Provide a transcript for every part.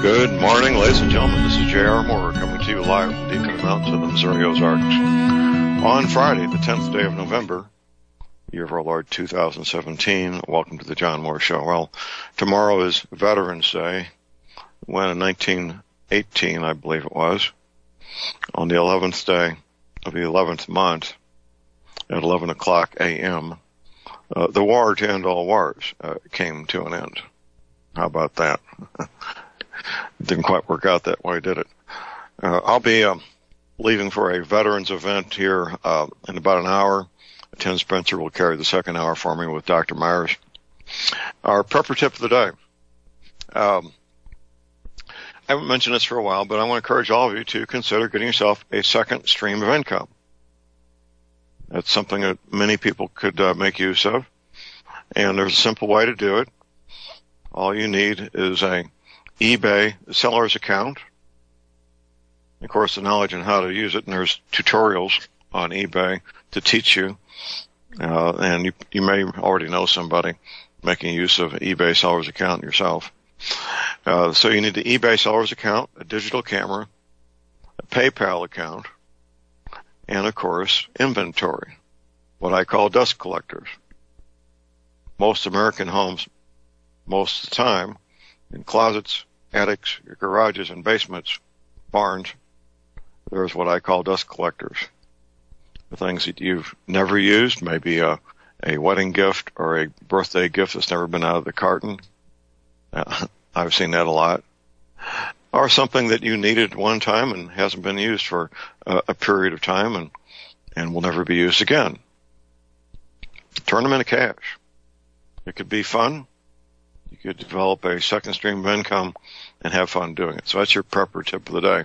Good morning, ladies and gentlemen. This is J.R. Moore coming to you live from deep in the mountains of the Missouri Ozarks on Friday, the 10th day of November, year of our Lord 2017. Welcome to the John Moore Show. Well, tomorrow is Veterans Day, when in 1918, I believe it was, on the 11th day of the 11th month at 11 o'clock a.m., the war to end all wars came to an end. How about that? It didn't quite work out that way, did it? I'll be leaving for a veterans event here in about an hour. Tim Spencer will carry the second hour for me with Dr. Myers. Our prepper tip of the day. I haven't mentioned this for a while, but I want to encourage all of you to consider getting yourself a second stream of income. That's something that many people could make use of, and there's a simple way to do it. All you need is a eBay seller's account. Of course, the knowledge on how to use it, and there's tutorials on eBay to teach you. And you may already know somebody making use of an eBay seller's account yourself. So you need the eBay seller's account, a digital camera, a PayPal account, and, of course, inventory, what I call dust collectors. Most American homes, most of the time, in closets, attics, your garages and basements, barns, there's what I call dust collectors. The things that you've never used, maybe a wedding gift or a birthday gift that's never been out of the carton. I've seen that a lot. Or something that you needed one time and hasn't been used for a period of time and will never be used again. Turn them into cash. It could be fun. You could develop a second stream of income and have fun doing it. So that's your prepper tip of the day.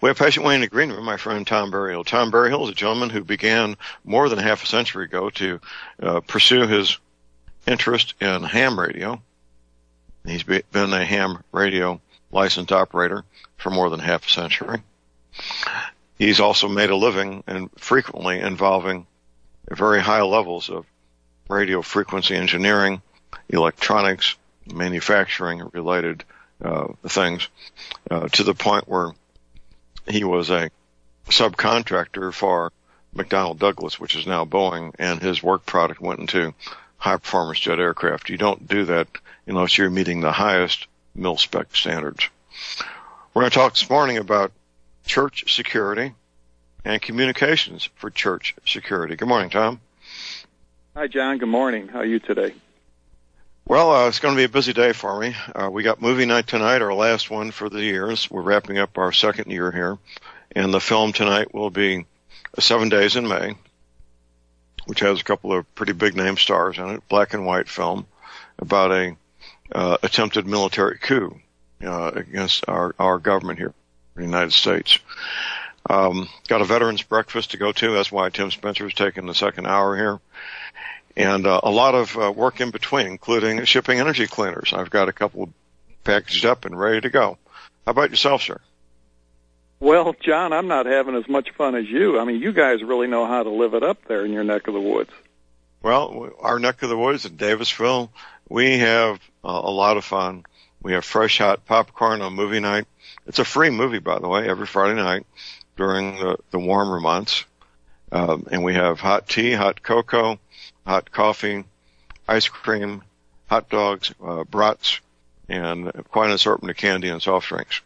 We have patient waiting in the green room, my friend Tom Berryhill. Tom Berryhill is a gentleman who began more than half a century ago to pursue his interest in ham radio. He's been a ham radio licensed operator for more than half a century. He's also made a living and frequently involving very high levels of radio frequency engineering, electronics, manufacturing related things, to the point where he was a subcontractor for McDonnell Douglas, which is now Boeing, and his work product went into high performance jet aircraft. You don't do that unless you're meeting the highest mil-spec standards. We're going to talk this morning about church security and communications for church security. Good morning, Tom. Hi, John. Good morning. How are you today? Well, it's going to be a busy day for me. We got movie night tonight, our last one for the years. We're wrapping up our second year here. And the film tonight will be 7 Days in May, which has a couple of pretty big name stars in it. Black and white film about a attempted military coup against our government here in the United States. Got a veterans breakfast to go to. That's why Tim Spencer is taking the second hour here. And a lot of work in between, including shipping energy cleaners. I've got a couple packaged up and ready to go. How about yourself, sir? Well, John, I'm not having as much fun as you. I mean, you guys really know how to live it up there in your neck of the woods. Well, our neck of the woods in Davisville, we have a lot of fun. We have fresh, hot popcorn on movie night. It's a free movie, by the way, every Friday night during the warmer months. And we have hot tea, hot cocoa, hot coffee, ice cream, hot dogs, brats, and quite an assortment of candy and soft drinks.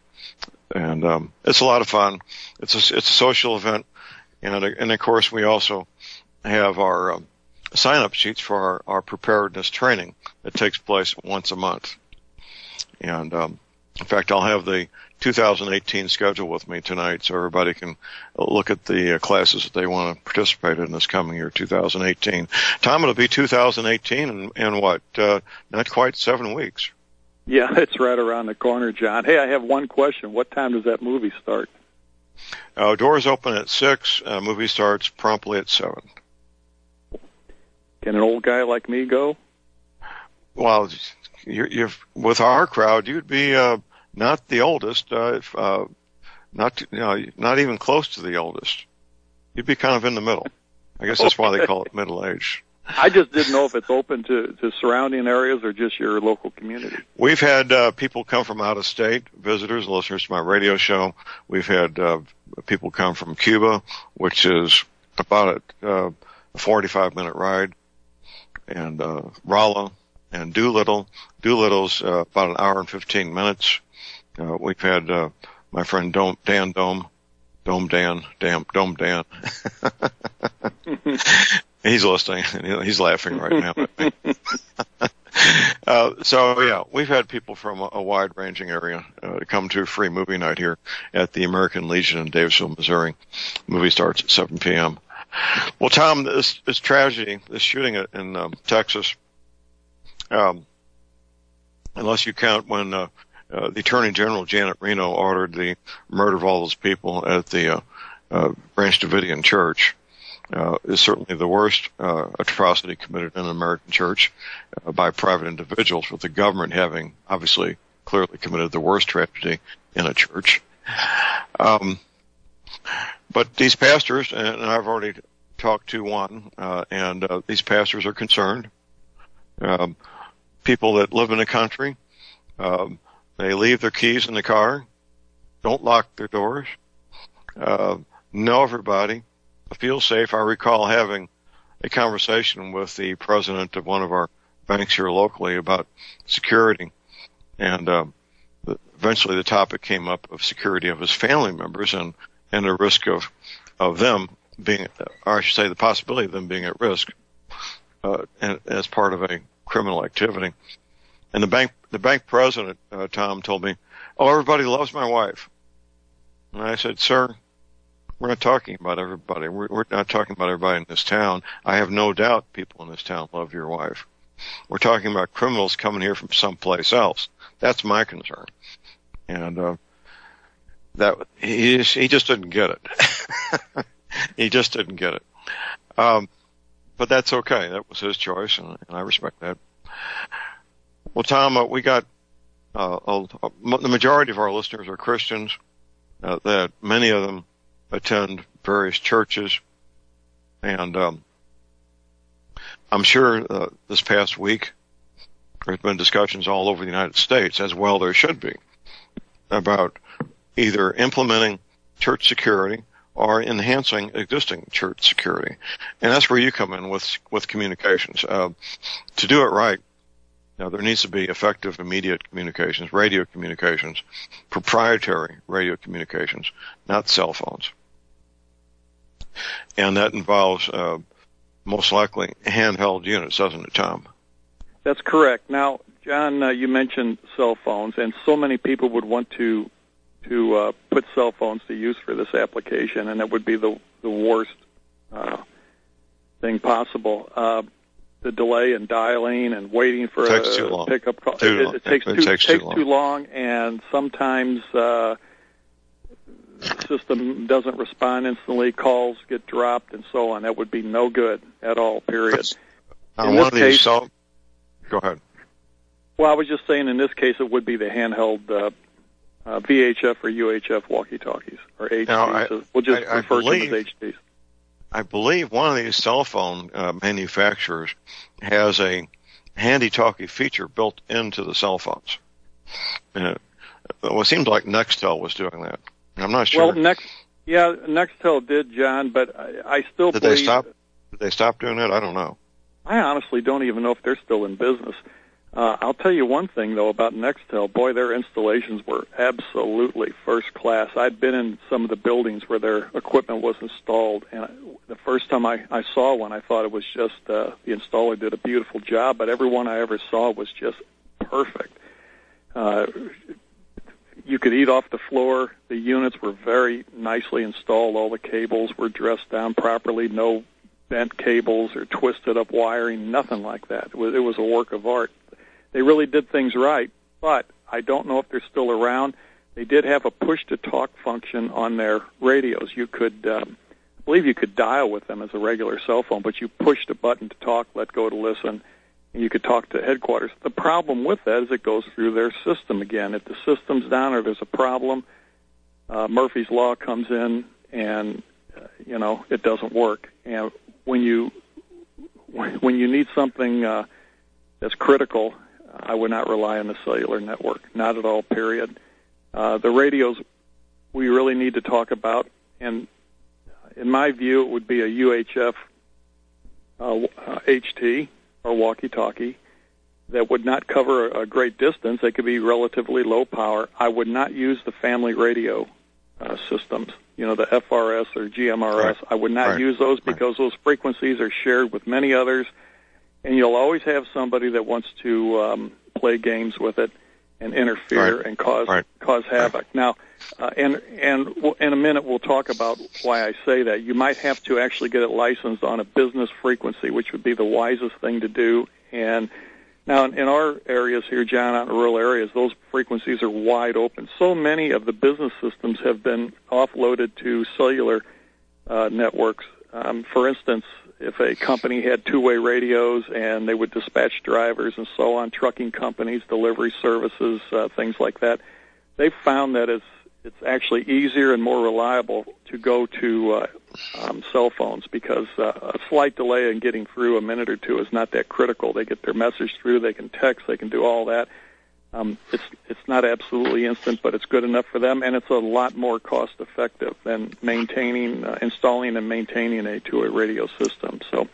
And it's a lot of fun. It's a social event. And of course, we also have our sign-up sheets for our preparedness training that takes place once a month. And in fact, I'll have the 2018 schedule with me tonight so everybody can look at the classes that they want to participate in this coming year, 2018. Tom, it'll be 2018 and what, not quite 7 weeks. Yeah, it's right around the corner, John. Hey, I have one question. What time does that movie start? Doors open at 6. Movie starts promptly at 7. Can an old guy like me go? Well, you're with our crowd, you'd be not the oldest, not even close to the oldest. You'd be kind of in the middle. I guess that's why they call it middle age. I just didn't know if it's open to surrounding areas or just your local community. We've had people come from out of state, visitors, listeners to my radio show. We've had people come from Cuba, which is about a 45-minute ride, and Rolla and Doolittle. Doolittle's about an hour and 15 minutes. We've had my friend Dome Dan. He's listening, and he's laughing right now at me. So, yeah, we've had people from a wide-ranging area come to a free movie night here at the American Legion in Davisville, Missouri. The movie starts at 7 p.m. Well, Tom, this tragedy, this shooting in Texas, unless you count when the Attorney General, Janet Reno, ordered the murder of all those people at the Branch Davidian Church, is certainly the worst atrocity committed in an American church by private individuals, with the government having obviously clearly committed the worst tragedy in a church. But these pastors, and I've already talked to one, and these pastors are concerned. People that live in the country, they leave their keys in the car, don't lock their doors, know everybody, feel safe. I recall having a conversation with the president of one of our banks here locally about security, and eventually the topic came up of security of his family members and the risk of them being, or I should say the possibility of them being at risk and as part of a criminal activity. And the bank president, Tom, told me, "Oh, everybody loves my wife." And I said, "Sir, we're not talking about everybody. We're not talking about everybody in this town. I have no doubt people in this town love your wife. We're talking about criminals coming here from someplace else. That's my concern." And that he just didn't get it. He just didn't get it. But that's okay. That was his choice, and I respect that. Well, Tom, we got the majority of our listeners are Christians. That many of them attend various churches, and I'm sure this past week there's been discussions all over the United States, as well there should be, about either implementing church security or enhancing existing church security. And that's where you come in with communications. To do it right, there needs to be effective, immediate communications, radio communications, proprietary radio communications, not cell phones. And that involves most likely handheld units, doesn't it, Tom? That's correct. Now, John, you mentioned cell phones, and so many people would want to put cell phones to use for this application, and that would be the worst thing possible. The delay in dialing and waiting for a pickup call. It takes too long, and sometimes the system doesn't respond instantly, calls get dropped, and so on. That would be no good at all, period. Go ahead. Well, I was just saying in this case it would be the handheld VHF or UHF walkie-talkies, or HDs. We'll just refer to them as HDs. I believe one of these cell phone manufacturers has a handy-talkie feature built into the cell phones. And it seems like Nextel was doing that. I'm not sure. Well, Nextel did, John, but I still believe... Did they stop doing that? I don't know. I honestly don't even know if they're still in business. I'll tell you one thing, though, about Nextel. Boy, their installations were absolutely first class. I'd been in some of the buildings where their equipment was installed, and the first time I saw one, I thought it was just the installer did a beautiful job, but every one I ever saw was just perfect. You could eat off the floor. The units were very nicely installed. All the cables were dressed down properly, no bent cables or twisted up wiring, nothing like that. It was a work of art. They really did things right, but I don't know if they're still around. They did have a push-to-talk function on their radios. You could, I believe you could dial with them as a regular cell phone, but you pushed a button to talk, let go to listen, and you could talk to headquarters. The problem with that is it goes through their system again. If the system's down or there's a problem, Murphy's Law comes in and, it doesn't work. And when when you need something that's critical, I would not rely on the cellular network, not at all, period. The radios we really need to talk about, and in my view, it would be a UHF HT or walkie-talkie that would not cover a great distance. They could be relatively low power. I would not use the family radio systems, the FRS or GMRS. Right. I would not use those because those frequencies are shared with many others, and you'll always have somebody that wants to play games with it and interfere and cause havoc. Now, and in a minute we'll talk about why I say that. You might have to actually get it licensed on a business frequency, which would be the wisest thing to do. And now in our areas here, John, out in rural areas, those frequencies are wide open. So many of the business systems have been offloaded to cellular networks. For instance, if a company had two-way radios and they would dispatch drivers and so on, trucking companies, delivery services, things like that, they've found that it's actually easier and more reliable to go to cell phones because a slight delay in getting through, a minute or two, is not that critical. They get their message through, they can text, they can do all that. It's not absolutely instant, but it's good enough for them, and it's a lot more cost-effective than installing and maintaining a two-way radio system. So,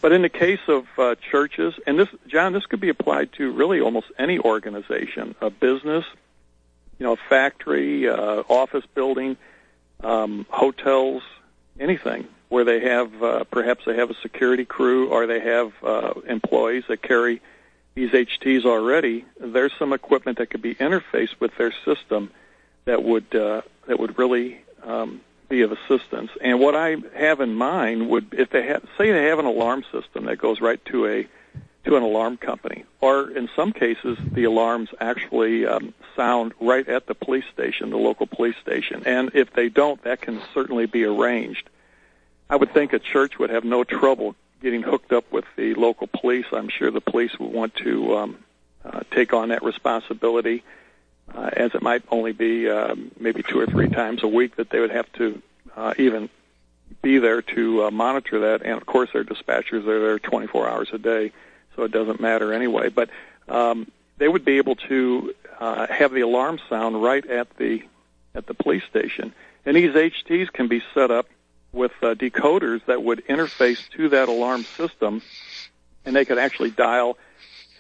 but in the case of churches, and this, John, this could be applied to really almost any organization, a business, a factory, office building, hotels, anything where they have perhaps they have a security crew or they have employees that carry these HTs already. There's some equipment that could be interfaced with their system that would really be of assistance. And what I have in mind would, if they have an alarm system that goes right to an alarm company, or in some cases the alarms actually sound right at the police station, the local police station. And if they don't, that can certainly be arranged. I would think a church would have no trouble getting hooked up with the local police. I'm sure the police would want to take on that responsibility, as it might only be maybe 2 or 3 times a week that they would have to even be there to monitor that. And, of course, their dispatchers are there 24 hours a day, so it doesn't matter anyway. But they would be able to have the alarm sound right at the police station. And these HTs can be set up with decoders that would interface to that alarm system, and they could actually dial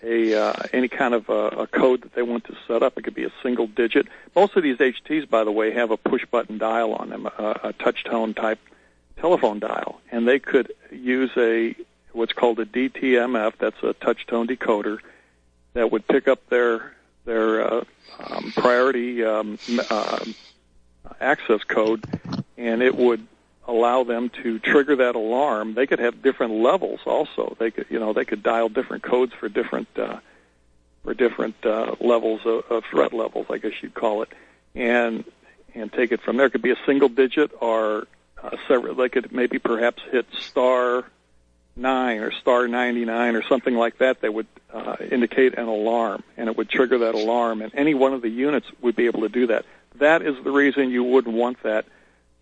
any kind of a code that they want to set up. It could be a single digit. Most of these HTs, by the way, have a push-button dial on them, a touch-tone type telephone dial, and they could use what's called a DTMF. That's a touch-tone decoder that would pick up their priority access code, and it would allow them to trigger that alarm. They could have different levels also. They could dial different codes for different levels of threat levels, I guess you'd call it, and take it from there. It could be a single digit or several. They could maybe perhaps hit *9 or *99 or something like that. They would indicate an alarm, and it would trigger that alarm, and any one of the units would be able to do that. That is the reason you wouldn't want that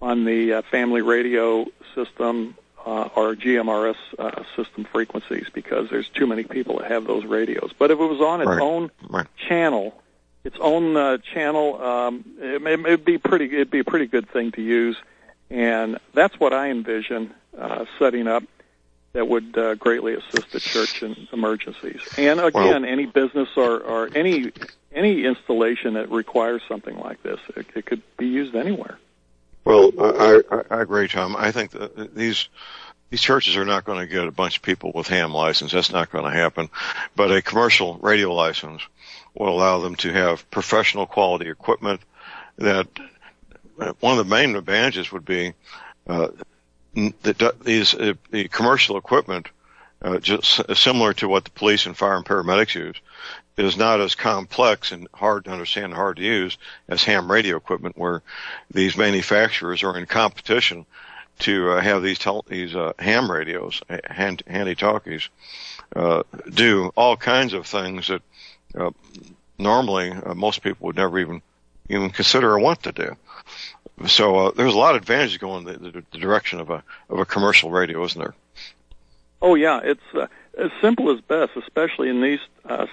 on the family radio system or GMRS system frequencies, because there's too many people that have those radios. But if it was on its own channel, it'd be a pretty good thing to use, and that's what I envision setting up. That would greatly assist the church in emergencies. And again, any business or any installation that requires something like this, it could be used anywhere. Well, I agree, Tom. I think that these churches are not going to get a bunch of people with ham license. That's not going to happen. But a commercial radio license will allow them to have professional quality equipment. That one of the main advantages would be the commercial equipment, just similar to what the police and fire and paramedics use, is not as complex and hard to understand and hard to use as ham radio equipment, where these manufacturers are in competition to have these ham radios, handy talkies, do all kinds of things that normally most people would never even consider or want to do. So there's a lot of advantages going the direction of a commercial radio, isn't there? Oh, yeah, it's as simple as best, especially in these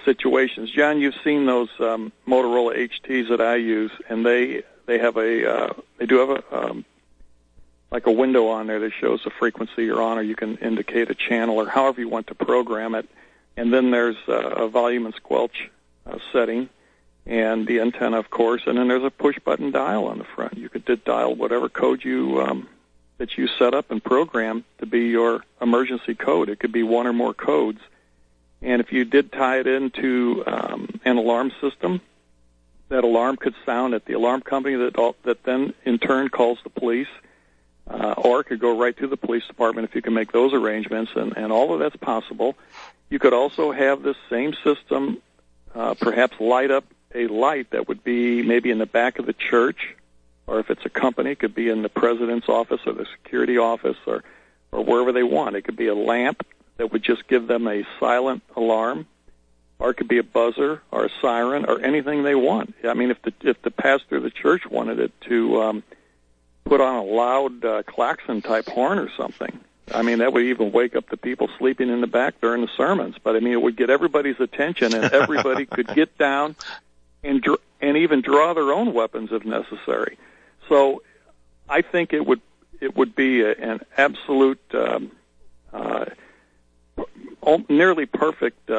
situations. John, you've seen those Motorola HTs that I use, and they have they do have a like a window on there that shows the frequency you're on, or you can indicate a channel, or however you want to program it. And then there's a volume and squelch setting, and the antenna, of course, and then there's a push-button dial on the front. You could dial whatever code you that you set up and program to be your emergency code. It could be one or more codes. And if you did tie it into an alarm system, that alarm could sound at the alarm company that then in turn calls the police, or it could go right to the police department if you can make those arrangements, and all of that's possible. You could also have this same system perhaps light up a light that would be maybe in the back of the church, or if it's a company, it could be in the president's office or the security office or wherever they want. It could be a lamp that would just give them a silent alarm, or it could be a buzzer or a siren or anything they want. I mean, if the pastor of the church wanted it to put on a loud klaxon-type horn or something, I mean, that would even wake up the people sleeping in the back during the sermons. But, I mean, it would get everybody's attention, and everybody could get down and even draw their own weapons if necessary. So I think it would be an absolute, nearly perfect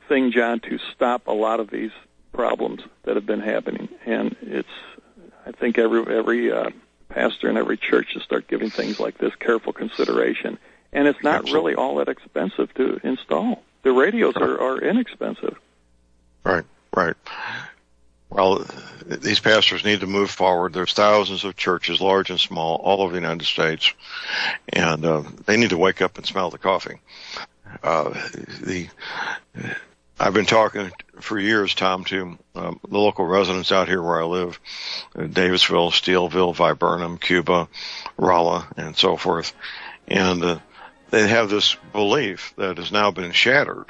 thing, John, to stop a lot of these problems that have been happening. And I think every pastor in every church should start giving things like this careful consideration. And it's not really all that expensive to install. The radios are inexpensive. Right. Well, these pastors need to move forward. There's thousands of churches, large and small, all over the United States, and they need to wake up and smell the coffee. I've been talking for years, Tom, to the local residents out here where I live, Davisville, Steelville, Viburnum, Cuba, Rolla, and so forth, and they have this belief that has now been shattered,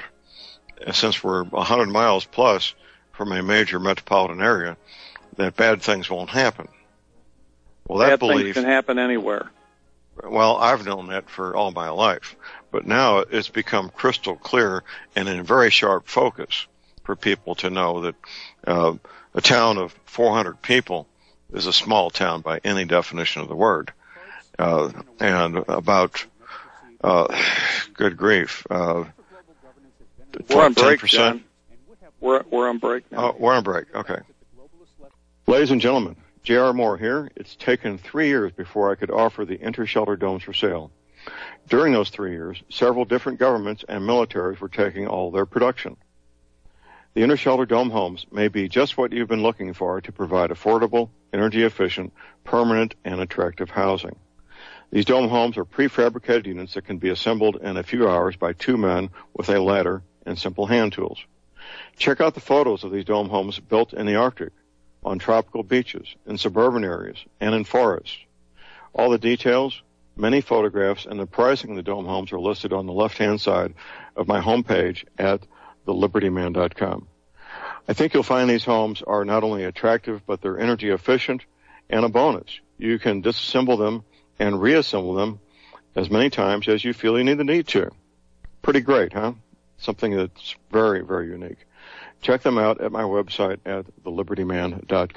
since we're 100 miles plus from a major metropolitan area, that bad things won't happen. Well, that belief things can happen anywhere. Well, I've known that for all my life, but now it's become crystal clear and in very sharp focus for people to know that a town of 400 people is a small town by any definition of the word, and about good grief, we're on break, 10%. John. We're on break now. Oh, we're on break. Okay. Ladies and gentlemen, J.R. Moore here. It's taken 3 years before I could offer the inter-shelter domes for sale. During those 3 years, several different governments and militaries were taking all their production. The inter-shelter dome homes may be just what you've been looking for to provide affordable, energy-efficient, permanent, and attractive housing. These dome homes are prefabricated units that can be assembled in a few hours by 2 men with a ladder and simple hand tools. Check out the photos of these dome homes built in the Arctic, on tropical beaches, in suburban areas, and in forests. All the details, many photographs, and the pricing of the dome homes are listed on the left-hand side of my homepage at thelibertyman.com. I think you'll find these homes are not only attractive, but they're energy efficient, and a bonus. You can disassemble them and reassemble them as many times as you feel you need to. Pretty great, huh? Something that's very, very unique. Check them out at my website at thelibertyman.com.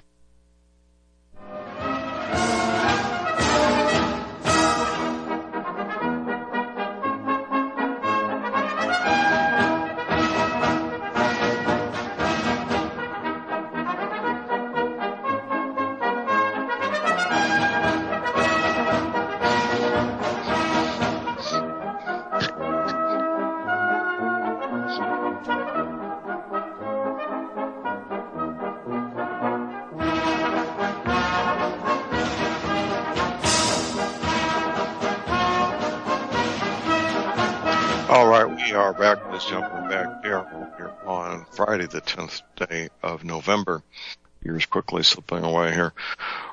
All right, we are back. Let's jump back here on Friday, the 10th day of November. Years quickly slipping away here.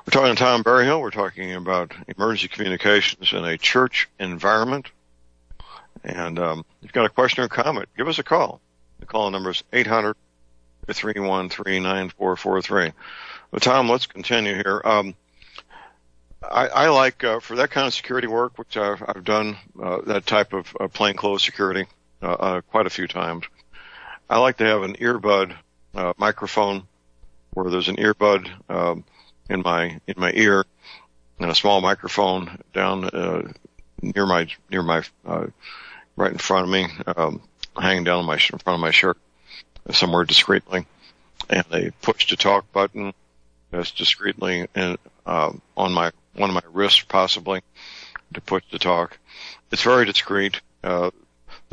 We're talking to Tom Berryhill. We're talking about emergency communications in a church environment. And if you've got a question or comment, give us a call. The call number is 800-313-9443. Well, Tom, let's continue here. I like, for that kind of security work, which I've done, that type of plainclothes security quite a few times. I like to have an earbud microphone where there's an earbud in my ear and a small microphone down near my right in front of me, hanging down in front of my shirt somewhere discreetly, and a push to talk button that's discreetly on one of my wrists, possibly, to push to talk. It's very discreet. The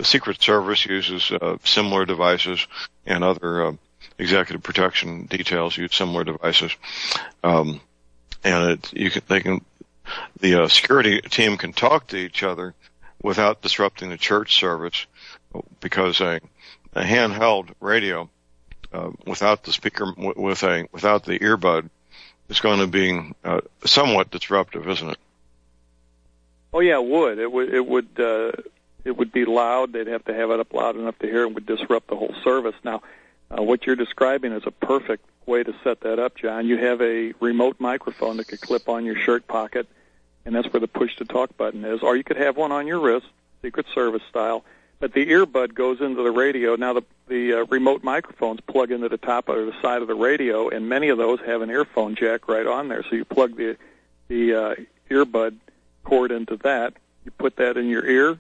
Secret Service uses similar devices, and other executive protection details use similar devices. And the security team can talk to each other without disrupting the church service, because a handheld radio without the speaker, without the earbud, is going to be somewhat disruptive, isn't it? Oh yeah, it would. It would be loud. They'd have to have it up loud enough to hear, and would disrupt the whole service. Now, what you're describing is a perfect way to set that up, John. You have a remote microphone that could clip on your shirt pocket, and that's where the push-to-talk button is. Or you could have one on your wrist, Secret Service style, but the earbud goes into the radio. Now, the remote microphones plug into the top or the side of the radio, and many of those have an earphone jack right on there. So you plug the earbud cord into that. You put that in your ear,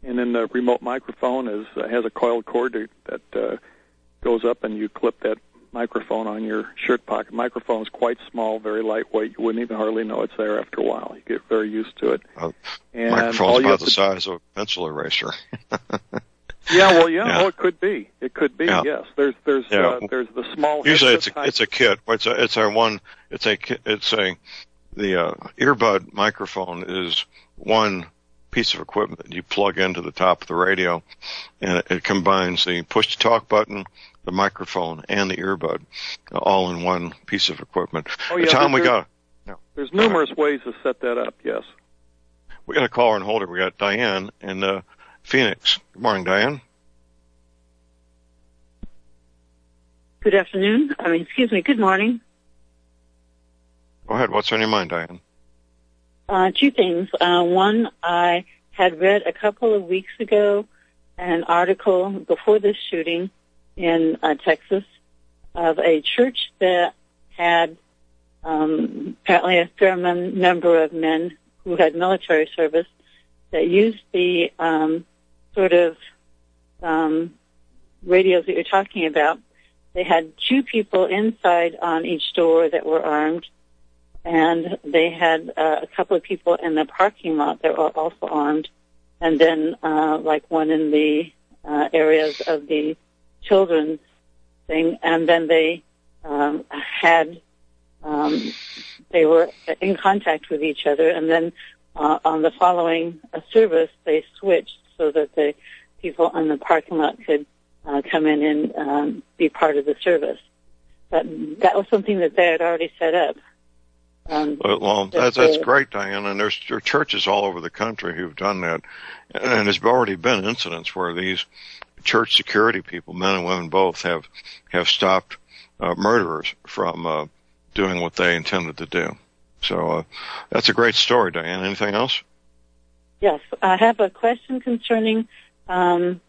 and then the remote microphone has a coiled cord that goes up, and you clip that microphone on your shirt pocket. Microphone is quite small, very lightweight. You wouldn't even hardly know it's there after a while. You get very used to it. And microphone's about the size of a pencil eraser. Yeah. Oh, it could be. It could be. Yeah. Yes. There's the small. Usually it's a kit. The earbud microphone is one piece of equipment that you plug into the top of the radio, and it combines the push-to-talk button, the microphone, and the earbud, all in one piece of equipment. Oh, yeah, Tom, there's numerous ways to set that up, yes. We got a caller and holder. We got Diane in Phoenix. Good morning, Diane. Good afternoon. Good morning. Go ahead. What's on your mind, Diane? Two things. One, I had read a couple of weeks ago an article before this shooting in Texas of a church that had apparently a fair number of men who had military service that used the radios that you're talking about. They had two people inside on each door that were armed, and they had a couple of people in the parking lot that were also armed, and then one in the areas of the children's thing, and then they they were in contact with each other, and then on the following service they switched so that the people in the parking lot could come in and be part of the service. But that was something that they had already set up. That's great, Diane, and there's churches all over the country who've done that, and there's already been incidents where these church security people, men and women both, have stopped murderers from doing what they intended to do. So that's a great story, Diane. Anything else? Yes, I have a question concerning radiation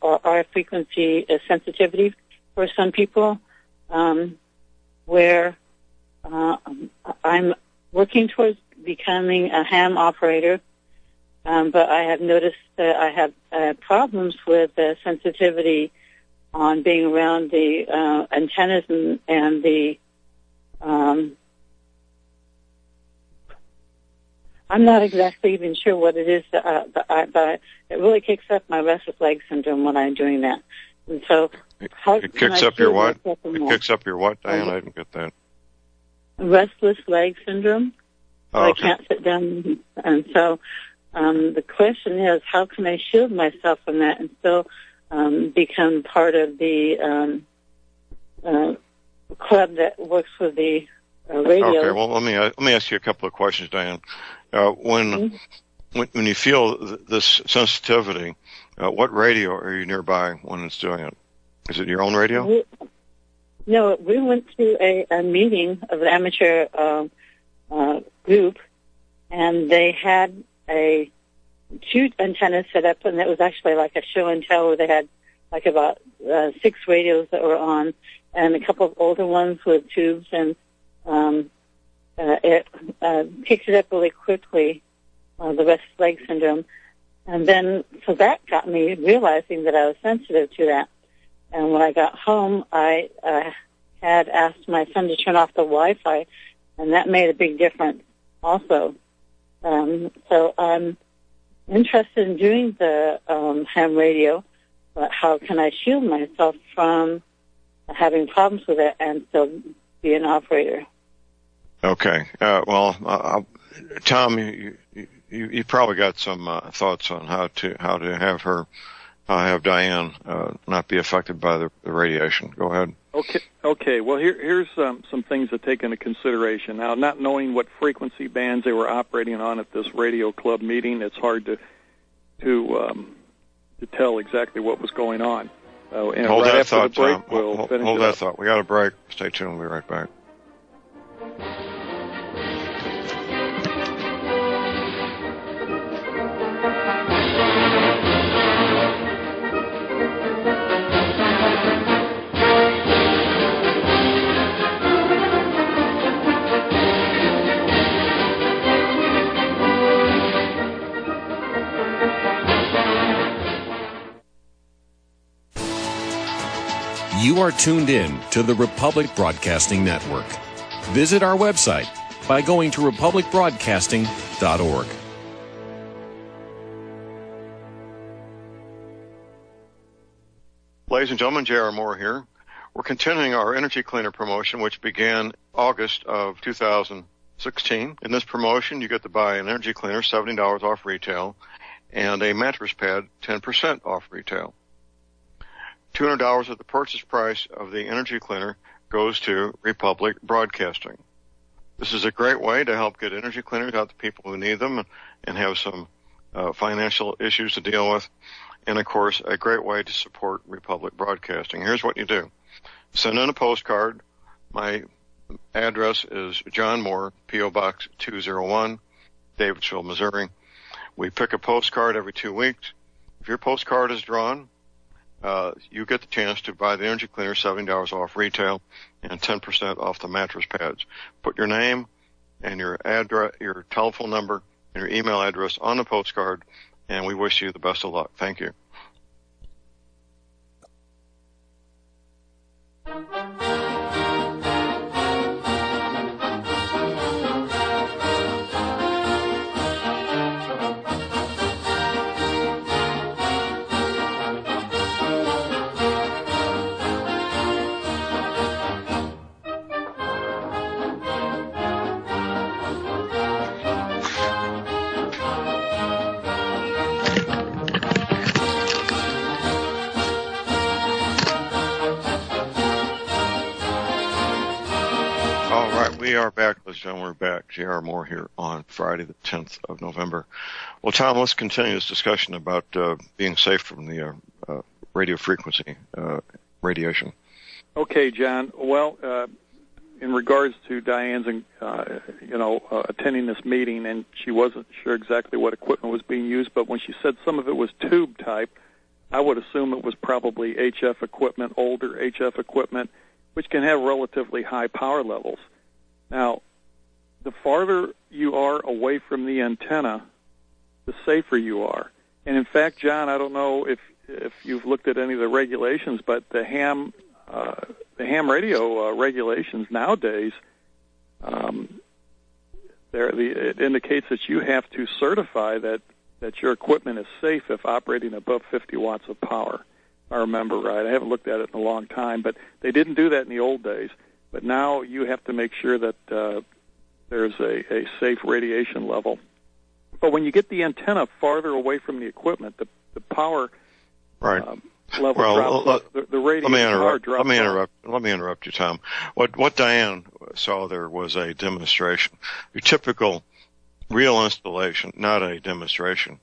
or RF frequency sensitivity for some people, where I'm working towards becoming a ham operator, but I have noticed that I have problems with sensitivity on being around the antennas and the I'm not exactly even sure what it is, but it really kicks up my restless leg syndrome when I'm doing that. And so, it kicks up your what? It kicks up your what, Diane? I didn't get that. Restless leg syndrome. Oh, okay. I can't sit down, and so the question is, how can I shield myself from that and still become part of the club that works with the radio? Okay, well, let me ask you a couple of questions, Diane. When you feel this sensitivity, what radio are you nearby when it's doing it? Is it your own radio? No, we went to a meeting of an amateur group, and they had two antennas set up, and it was actually like a show and tell where they had like about 6 radios that were on, and a couple of older ones with tubes, and it picked it up really quickly, the restless leg syndrome. And then, so that got me realizing that I was sensitive to that. And when I got home, I had asked my son to turn off the Wi-Fi, and that made a big difference also. So I'm interested in doing the ham radio, but how can I shield myself from having problems with it and still be an operator? Okay. Well, Tom, you probably got some thoughts on how to have Diane not be affected by the radiation. Go ahead. Okay. Well, here's some things to take into consideration. Now, not knowing what frequency bands they were operating on at this radio club meeting, it's hard to tell exactly what was going on. And hold right that after thought, the break, Tom. we'll finish hold it that up. thought. We got a break. Stay tuned. We'll be right back. You are tuned in to the Republic Broadcasting Network. Visit our website by going to republicbroadcasting.org. Ladies and gentlemen, J.R. Moore here. We're continuing our energy cleaner promotion, which began August of 2016. In this promotion, you get to buy an energy cleaner, $70 off retail, and a mattress pad, 10% off retail. $200 of the purchase price of the energy cleaner goes to Republic Broadcasting. This is a great way to help get energy cleaners out to people who need them and have some financial issues to deal with. And, of course, a great way to support Republic Broadcasting. Here's what you do. Send in a postcard. My address is John Moore, P.O. Box 201, Davidsville, Missouri. We pick a postcard every 2 weeks. If your postcard is drawn, you get the chance to buy the energy cleaner, $70 off retail, and 10% off the mattress pads. Put your name and your address, your telephone number, and your email address on the postcard, and we wish you the best of luck. Thank you. We are back, ladies and gentlemen. We're back. J.R. Moore here on Friday, the 10th of November. Well, Tom, let's continue this discussion about being safe from the radio frequency radiation. Okay, John. Well, in regards to Diane's, attending this meeting, and she wasn't sure exactly what equipment was being used, but when she said some of it was tube type, I would assume it was probably HF equipment, older HF equipment, which can have relatively high power levels. Now, the farther you are away from the antenna, the safer you are. And in fact, John, I don't know if you've looked at any of the regulations, but the ham radio regulations nowadays, it indicates that you have to certify that your equipment is safe if operating above 50 watts of power. If I remember right. I haven't looked at it in a long time, but they didn't do that in the old days. But now you have to make sure that there's a safe radiation level. But when you get the antenna farther away from the equipment, the power level drops. The radiation power drops. Let me interrupt you, Tom. What Diane saw there was a demonstration. Your typical real installation, not a demonstration.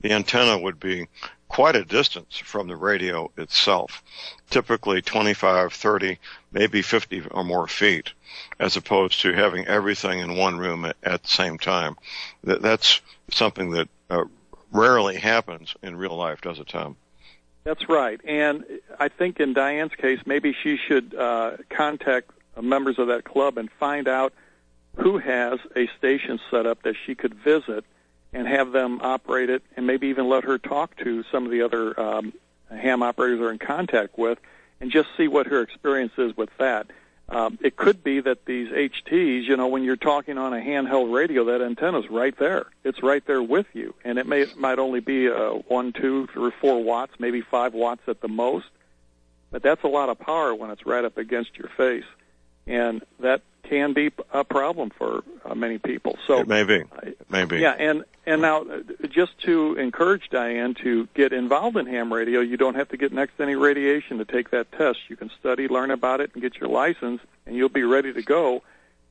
The antenna would be quite a distance from the radio itself, typically 25, 30, maybe 50 or more feet, as opposed to having everything in one room at the same time. That's something that rarely happens in real life, does it, Tom? That's right. And I think in Diane's case, maybe she should contact members of that club and find out who has a station set up that she could visit and have them operate it, and maybe even let her talk to some of the other ham operators they're in contact with, and just see what her experience is with that. It could be that these HTs, you know, when you're talking on a handheld radio, that antenna's right there. It's right there with you, and it might only be 1, 2, 3, 4 watts, maybe 5 watts at the most, but that's a lot of power when it's right up against your face, and that can be a problem for many people. So it may be. Yeah, and now just to encourage Diane to get involved in ham radio, you don't have to get next to any radiation to take that test. You can study, learn about it, and get your license, and you'll be ready to go.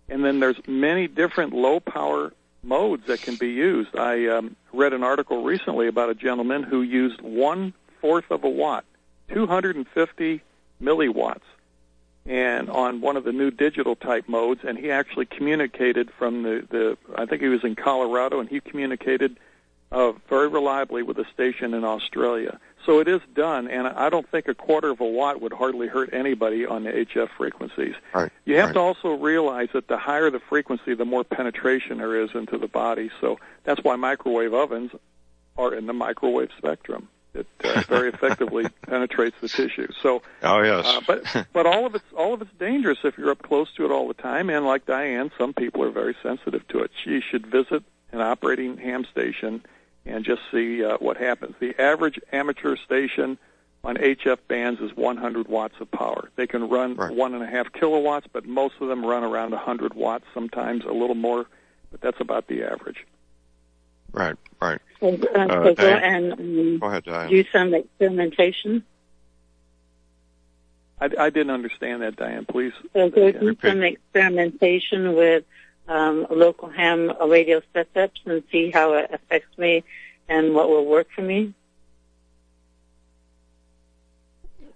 And then there's many different low-power modes that can be used. I read an article recently about a gentleman who used 1/4 of a watt, 250 milliwatts, and on one of the new digital type modes, and he actually communicated from the I think he was in Colorado, and he communicated very reliably with a station in Australia. So it is done, and I don't think 1/4 of a watt would hardly hurt anybody on the HF frequencies. Right. You have to also realize that the higher the frequency, the more penetration there is into the body. So that's why microwave ovens are in the microwave spectrum. It very effectively penetrates the tissue. So, oh yes, but all of it's dangerous if you're up close to it all the time. And like Diane, some people are very sensitive to it. She should visit an operating ham station and just see what happens. The average amateur station on HF bands is 100 watts of power. They can run 1.5 kilowatts, but most of them run around 100 watts, sometimes a little more, but that's about the average. Right. So go and go ahead, Diane. Do some experimentation. I didn't understand that, Diane. Please. So go do some experimentation with local ham radio setups and see how it affects me and what will work for me.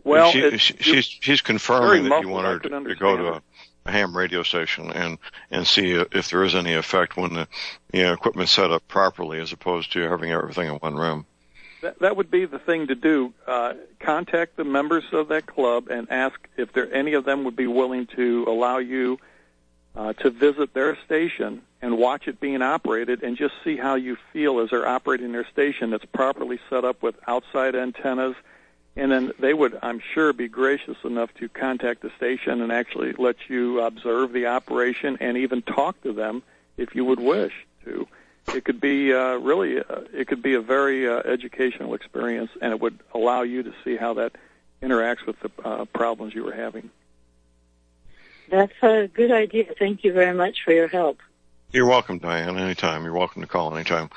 Well, she's confirming that you want her to go to a ham radio station and see if there is any effect when the equipment's set up properly, as opposed to having everything in one room. That would be the thing to do. Contact the members of that club and ask if any of them would be willing to allow you to visit their station and watch it being operated, and just see how you feel as they're operating their station that's properly set up with outside antennas. And then they would, I'm sure, be gracious enough to contact the station and actually let you observe the operation and even talk to them if you would wish to. It could be it could be a very educational experience, and it would allow you to see how that interacts with the problems you were having. That's a good idea. Thank you very much for your help. You're welcome, Diane. Anytime. You're welcome to call anytime.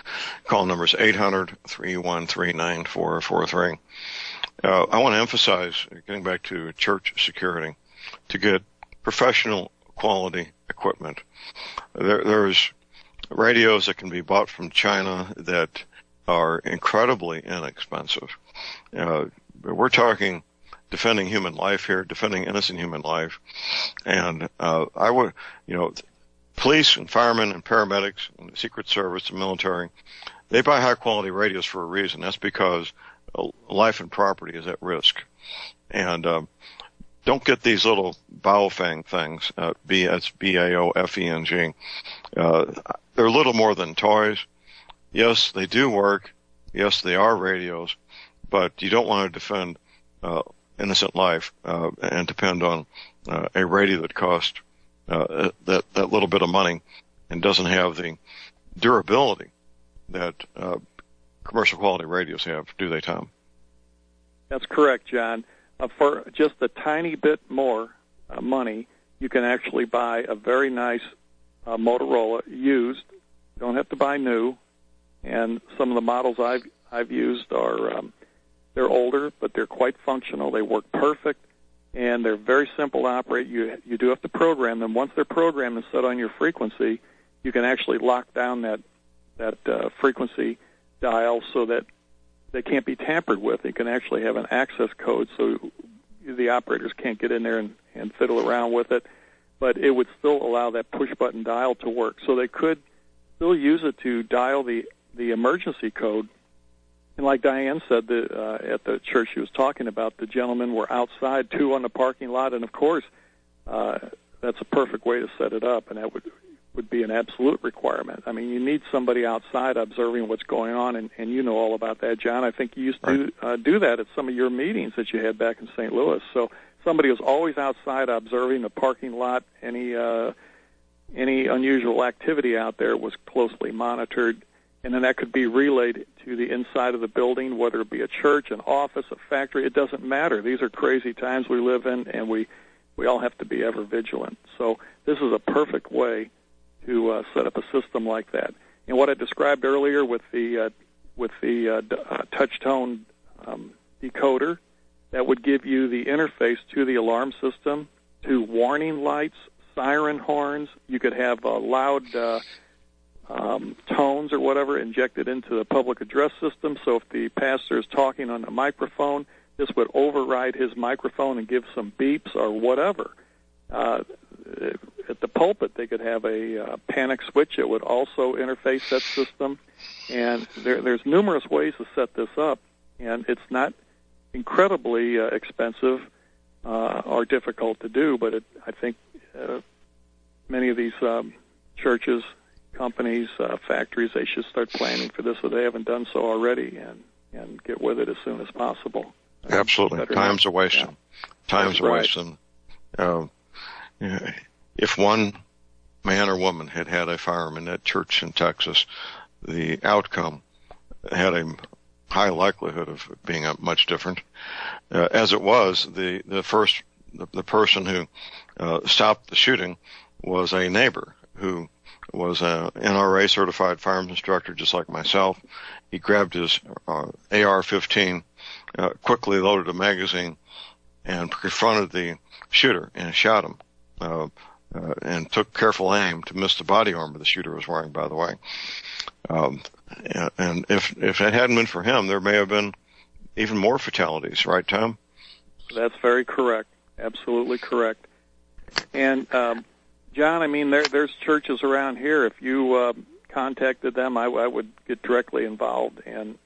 Call number is 800-313-9443. I want to emphasize, getting back to church security, to get professional quality equipment. There's radios that can be bought from China that are incredibly inexpensive. We're talking defending human life here, defending innocent human life. And I would, police and firemen and paramedics and the Secret Service and military, they buy high-quality radios for a reason. That's because life and property is at risk. And don't get these little Baofeng things, B-A-O-F-E-N-G. They're little more than toys. Yes, they do work. Yes, they are radios. But you don't want to defend innocent life and depend on a radio that costs that little bit of money and doesn't have the durability that commercial quality radios have, do they, Tom? That's correct, John. For just a tiny bit more money, you can actually buy a very nice Motorola used. You don't have to buy new. And some of the models I've used are they're older, but they're quite functional. They work perfect, and they're very simple to operate. You do have to program them. Once they're programmed and set on your frequency, you can actually lock down that frequency dial so that they can't be tampered with. You can actually have an access code so the operators can't get in there and fiddle around with it, but it would still allow that push-button dial to work. So they could still use it to dial the emergency code. And like Diane said, at the church she was talking about, the gentlemen were outside, 2 on the parking lot, and of course, that's a perfect way to set it up, and that would be an absolute requirement. I mean, you need somebody outside observing what's going on, and you know all about that, John. I think you used to do that at some of your meetings that you had back in St. Louis. So somebody was always outside observing the parking lot. Any unusual activity out there was closely monitored, and then that could be relayed to the inside of the building, whether it be a church, an office, a factory. It doesn't matter. These are crazy times we live in, and we all have to be ever vigilant. So this is a perfect way to set up a system like that. And what I described earlier with the touch tone decoder, that would give you the interface to the alarm system, to warning lights, siren horns. You could have loud tones or whatever injected into the public address system. So if the pastor is talking on a microphone, this would override his microphone and give some beeps or whatever. At the pulpit, they could have a panic switch. It would also interface that system. And there's numerous ways to set this up, and it's not incredibly expensive or difficult to do, but I think many of these churches, companies, factories, they should start planning for this if they haven't done so already, and get with it as soon as possible. Absolutely. Time's a waste. Yeah. Time's a waste. If one man or woman had a firearm in that church in Texas, the outcome had a high likelihood of being much different. As it was, the person who stopped the shooting was a neighbor who was an NRA certified firearms instructor, just like myself. He grabbed his AR-15, quickly loaded a magazine, and confronted the shooter and shot him, and took careful aim to miss the body armor the shooter was wearing, by the way. And if it hadn't been for him, there may have been even more fatalities, right, Tom? That's very correct. Absolutely correct. And, John, I mean, there's churches around here. If you contacted them, I would get directly involved and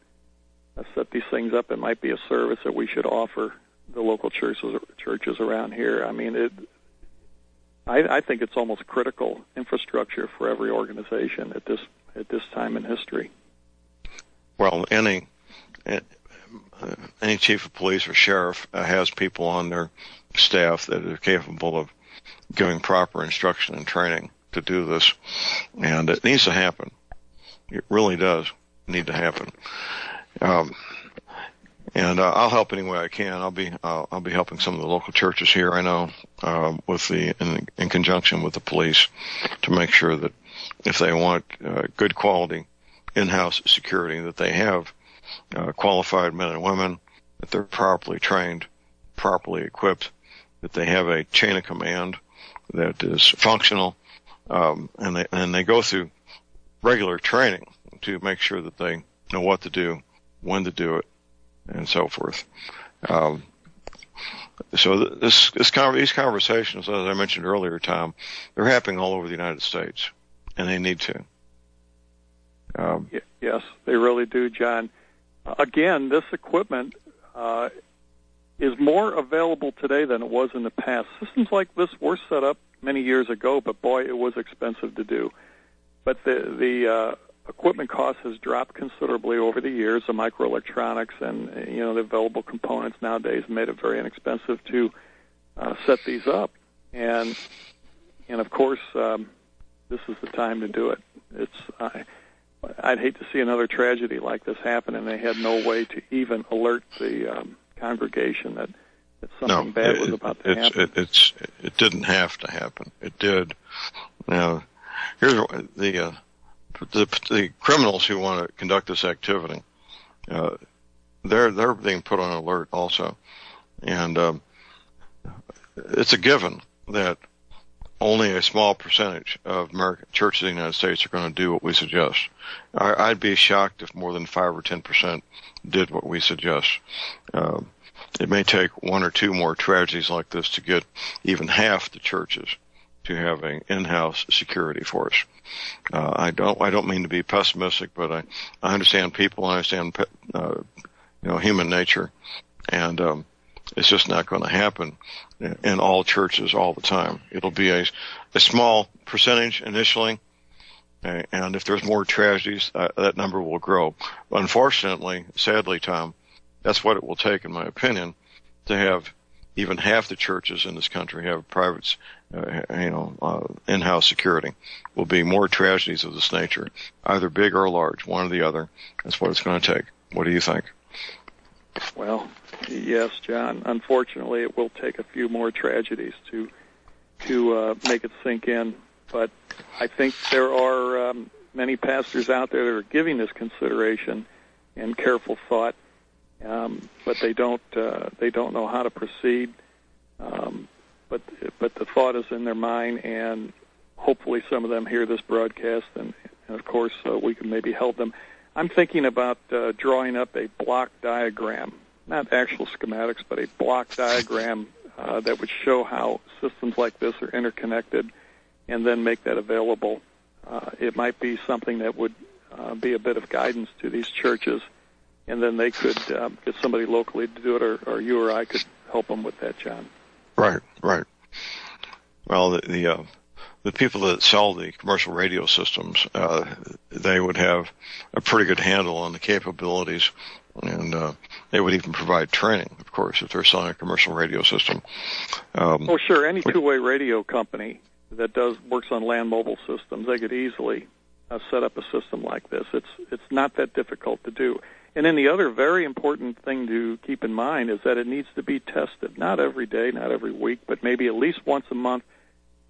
set these things up. It might be a service that we should offer the local churches around here. I mean, I think it's almost critical infrastructure for every organization at this time in history. Well, any chief of police or sheriff has people on their staff that are capable of giving proper instruction and training to do this, and it needs to happen. It really does need to happen. And I'll help any way I can. I'll be helping some of the local churches here, I know, in conjunction with the police, to make sure that if they want good quality in-house security, that they have qualified men and women, that they're properly trained, properly equipped, that they have a chain of command that is functional, and they go through regular training to make sure that they know what to do, when to do it, and so forth. So these conversations, as I mentioned earlier, Tom, they're happening all over the United States, and they need to. Yes, they really do, John. Again, this equipment is more available today than it was in the past. Systems like this were set up many years ago, but boy, it was expensive to do. But the equipment cost has dropped considerably over the years. The microelectronics and the available components nowadays made it very inexpensive to set these up. And of course, this is the time to do it. I'd hate to see another tragedy like this happen, and they had no way to even alert the congregation that something bad was about to happen. It didn't have to happen. It did. Now, here's the criminals who want to conduct this activity. They're being put on alert also, and it's a given that only a small percentage of American churches in the United States are going to do what we suggest. I'd be shocked if more than 5 or 10% did what we suggest. It may take one or two more tragedies like this to get even half the churches to having in-house security force. I don't mean to be pessimistic, but I understand people, I understand human nature, and it's just not going to happen in all churches all the time. It'll be a small percentage initially, and if there's more tragedies, that number will grow. Unfortunately, sadly, Tom, that's what it will take, in my opinion, to have even half the churches in this country have private, in-house security. Will be more tragedies of this nature, either big or large, one or the other. That's what it's going to take. What do you think? Well, yes, John. Unfortunately, it will take a few more tragedies to make it sink in. But I think there are many pastors out there that are giving this consideration and careful thought, but they don't know how to proceed. But the thought is in their mind, and hopefully some of them hear this broadcast, and of course we can maybe help them. I'm thinking about drawing up a block diagram, not actual schematics, but a block diagram that would show how systems like this are interconnected, and then make that available. It might be something that would be a bit of guidance to these churches, and then they could get somebody locally to do it, or you or I could help them with that, John. Right. Well, the people that sell the commercial radio systems, they would have a pretty good handle on the capabilities, and they would even provide training, of course, if they're selling a commercial radio system. Oh, sure. Any two-way radio company that works on land mobile systems, they could easily set up a system like this. It's not that difficult to do. And then the other very important thing to keep in mind is that it needs to be tested, not every day, not every week, but maybe at least once a month.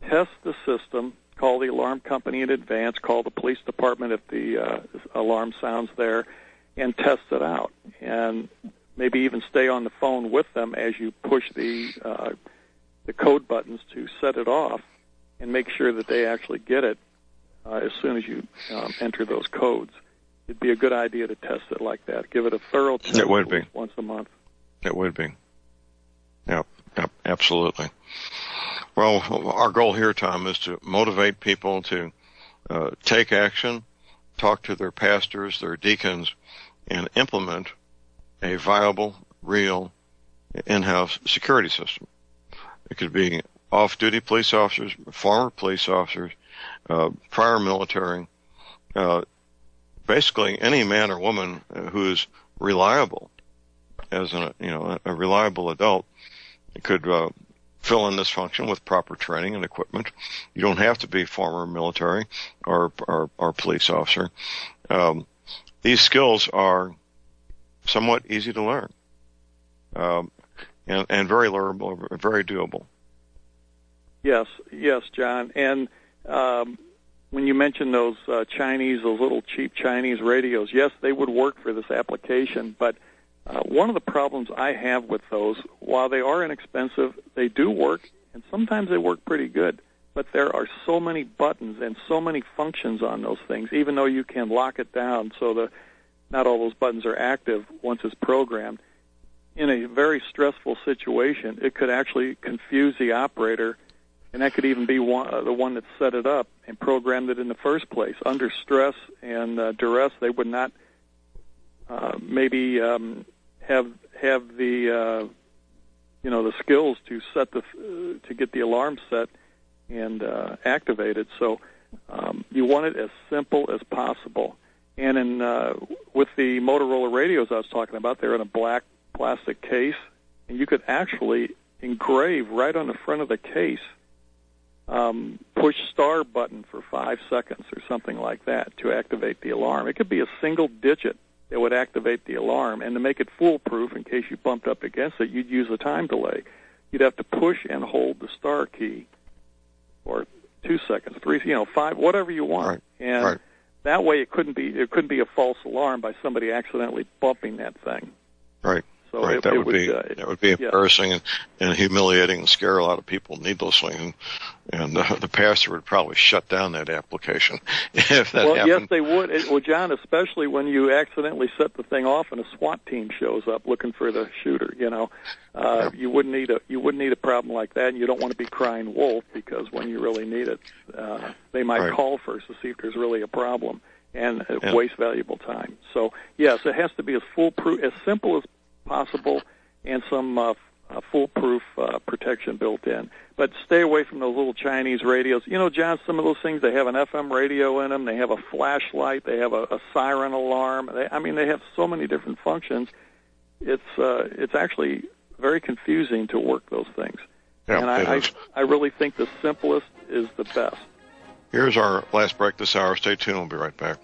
Test the system, call the alarm company in advance, call the police department if the alarm sounds there, and test it out. And maybe even stay on the phone with them as you push the code buttons to set it off, and make sure that they actually get it as soon as you enter those codes. It'd be a good idea to test it like that. Give it a thorough test. It would be. Once a month. It would be. Yep, absolutely. Well, our goal here, Tom, is to motivate people to take action, talk to their pastors, their deacons, and implement a viable, real, in-house security system. It could be off-duty police officers, former police officers, prior military, basically any man or woman who is reliable as a reliable adult could fill in this function with proper training and equipment. You don't have to be former military or police officer. These skills are somewhat easy to learn, and very learnable, very doable. Yes, John. And when you mentioned those those little cheap Chinese radios, yes, they would work for this application. But one of the problems I have with those, while they are inexpensive, they do work, and sometimes they work pretty good. But there are so many buttons and so many functions on those things, even though you can lock it down so that not all those buttons are active once it's programmed. In a very stressful situation, it could actually confuse the operator, and that could even be the one that set it up and programmed it in the first place. Under stress and duress, they would not maybe have the the skills to set to get the alarm set and activated. So you want it as simple as possible. And with the Motorola radios I was talking about, they're in a black plastic case, and you could actually engrave right on the front of the case, push star button for 5 seconds or something like that to activate the alarm. It could be a single digit that would activate the alarm, and to make it foolproof in case you bumped up against it, you'd use a time delay. You'd have to push and hold the star key for 2 seconds, 3, 5, whatever you want. Right. And right. That way it couldn't be a false alarm by somebody accidentally bumping that thing. Right. So right. That would be embarrassing and humiliating and scare a lot of people needlessly. And the pastor would probably shut down that application if that happened. Yes, they would. Well, John, especially when you accidentally set the thing off and a SWAT team shows up looking for the shooter. You wouldn't need a problem like that, and you don't want to be crying wolf, because when you really need it, they might call first to see if there's really a problem, and waste valuable time. So yes, it has to be as simple as possible, and some foolproof protection built in. But stay away from those little Chinese radios. John, some of those things, they have an FM radio in them. They have a flashlight. They have a siren alarm. They have so many different functions. It's actually very confusing to work those things. Yeah, and I really think the simplest is the best. Here's our last break this hour. Stay tuned. We'll be right back.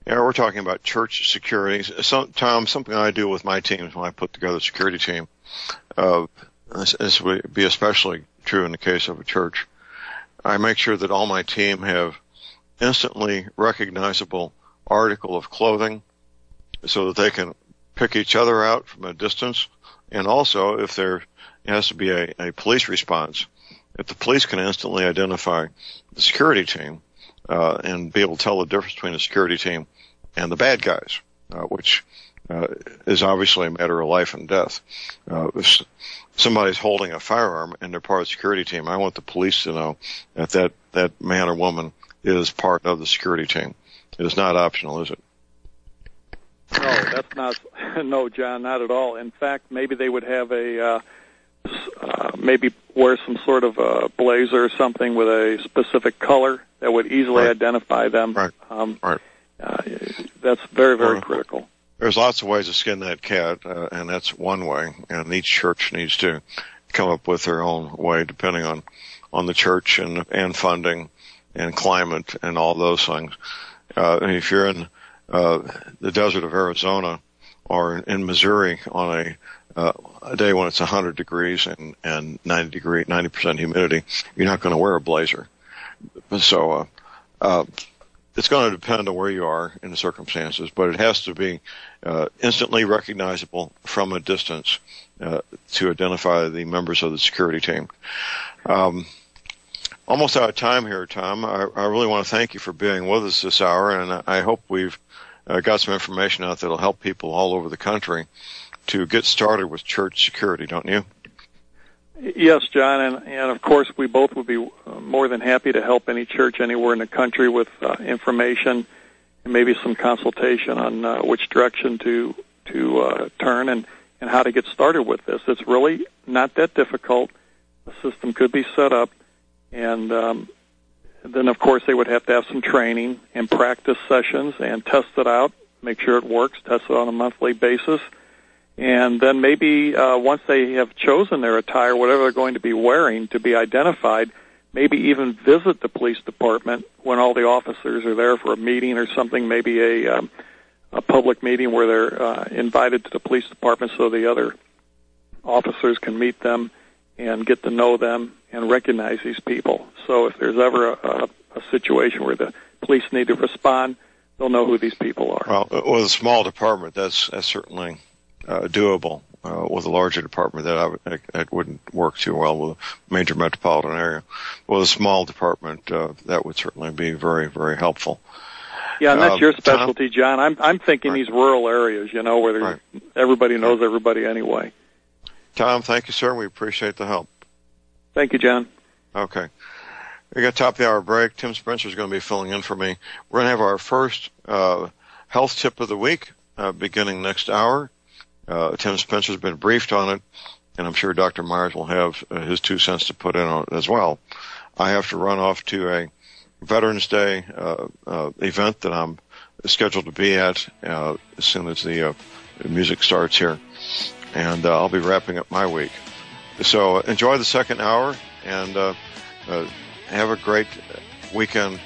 We're talking about church security. Tom, something I do with my teams when I put together a security team, this would be especially true in the case of a church. I make sure that all my team have instantly recognizable article of clothing so that they can pick each other out from a distance. And also, if there has to be a police response, if the police can instantly identify the security team and be able to tell the difference between the security team and the bad guys, which is obviously a matter of life and death. If somebody's holding a firearm and they're part of the security team, I want the police to know that man or woman is part of the security team. It is not optional, is it? No, that's not. No, John, not at all. In fact, maybe they would have maybe wear some sort of a blazer or something with a specific color that would easily identify them. Right. That's very, very critical. There's lots of ways to skin that cat, and that's one way. And each church needs to come up with their own way, depending on the church and funding and climate and all those things. If you're in the desert of Arizona or in Missouri on a day when it's 100 degrees and 90% humidity, you're not going to wear a blazer. So it's going to depend on where you are in the circumstances, but it has to be instantly recognizable from a distance to identify the members of the security team. Almost out of time here, Tom. I really want to thank you for being with us this hour, and I hope we've got some information out that will help people all over the country to get started with church security, don't you? Yes, John, and of course we both would be more than happy to help any church anywhere in the country with information and maybe some consultation on which direction to turn and how to get started with this. It's really not that difficult. The system could be set up, and then of course they would have to have some training and practice sessions and test it out, make sure it works, test it on a monthly basis. And then maybe once they have chosen their attire, whatever they're going to be wearing to be identified, maybe even visit the police department when all the officers are there for a meeting or something, maybe a public meeting where they're invited to the police department so the other officers can meet them and get to know them and recognize these people. So if there's ever a situation where the police need to respond, they'll know who these people are. Well, with a small department, that's certainly doable. With a larger department, that wouldn't work too well with a major metropolitan area. With a small department, that would certainly be very, very helpful. Yeah, and that's your specialty, Tom? John. I'm thinking these rural areas, where everybody knows everybody anyway. Tom, thank you, sir. We appreciate the help. Thank you, John. Okay. We got top of the hour break. Tim Spencer is going to be filling in for me. We're going to have our first health tip of the week beginning next hour. Tim Spencer's been briefed on it, and I'm sure Dr. Myers will have his 2 cents to put in on it as well. I have to run off to a Veterans Day event that I'm scheduled to be at as soon as the music starts here, and I'll be wrapping up my week. So enjoy the second hour, and have a great weekend,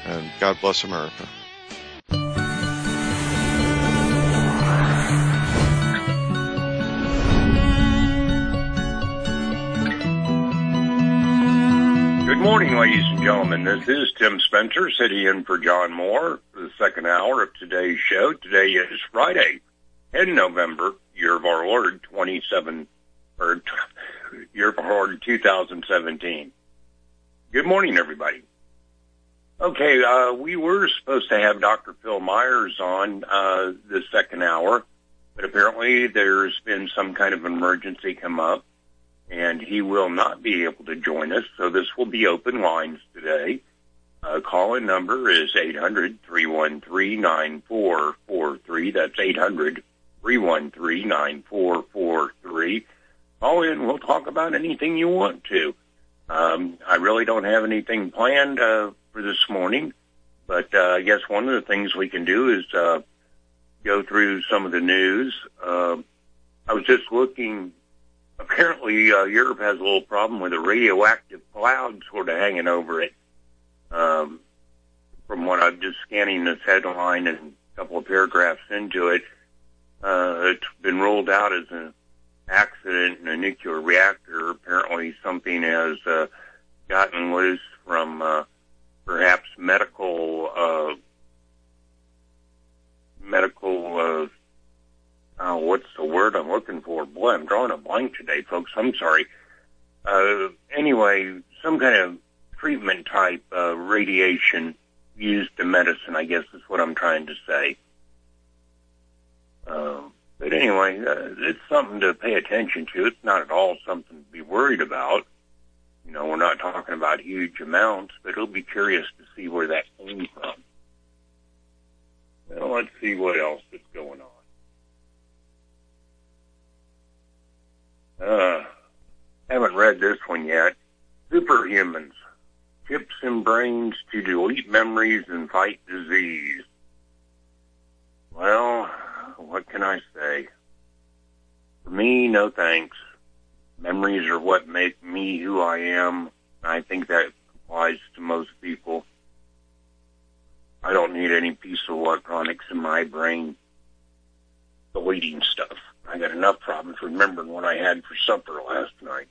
and God bless America. Good morning, ladies and gentlemen. This is Tim Spencer sitting in for John Moore for the second hour of today's show. Today is Friday in November, year of our Lord 2017. Good morning, everybody. Okay, we were supposed to have Dr. Phil Myers on the second hour, but apparently there's been some kind of emergency come up, and he will not be able to join us, so this will be open lines today. Call-in number is 800-313-9443. That's 800-313-9443. Call in. We'll talk about anything you want to. I really don't have anything planned for this morning, but I guess one of the things we can do is go through some of the news. I was just looking. Apparently, Europe has a little problem with a radioactive cloud sort of hanging over it. From what I'm just scanning this headline and a couple of paragraphs into it, it's been ruled out as an accident in a nuclear reactor. Apparently, something has gotten loose from perhaps medical. What's the word I'm looking for? Boy, I'm drawing a blank today, folks. I'm sorry. Anyway, some kind of treatment type radiation used in medicine, I guess is what I'm trying to say. But anyway, it's something to pay attention to. It's not at all something to be worried about. You know, we're not talking about huge amounts, but it'll be curious to see where that came from. Well, let's see what else is going on. Haven't read this one yet. Superhumans. Chips in brains to delete memories and fight disease. Well, what can I say? For me, no thanks. Memories are what make me who I am. I think that applies to most people. I don't need any piece of electronics in my brain deleting stuff. I got enough problems remembering what I had for supper last night.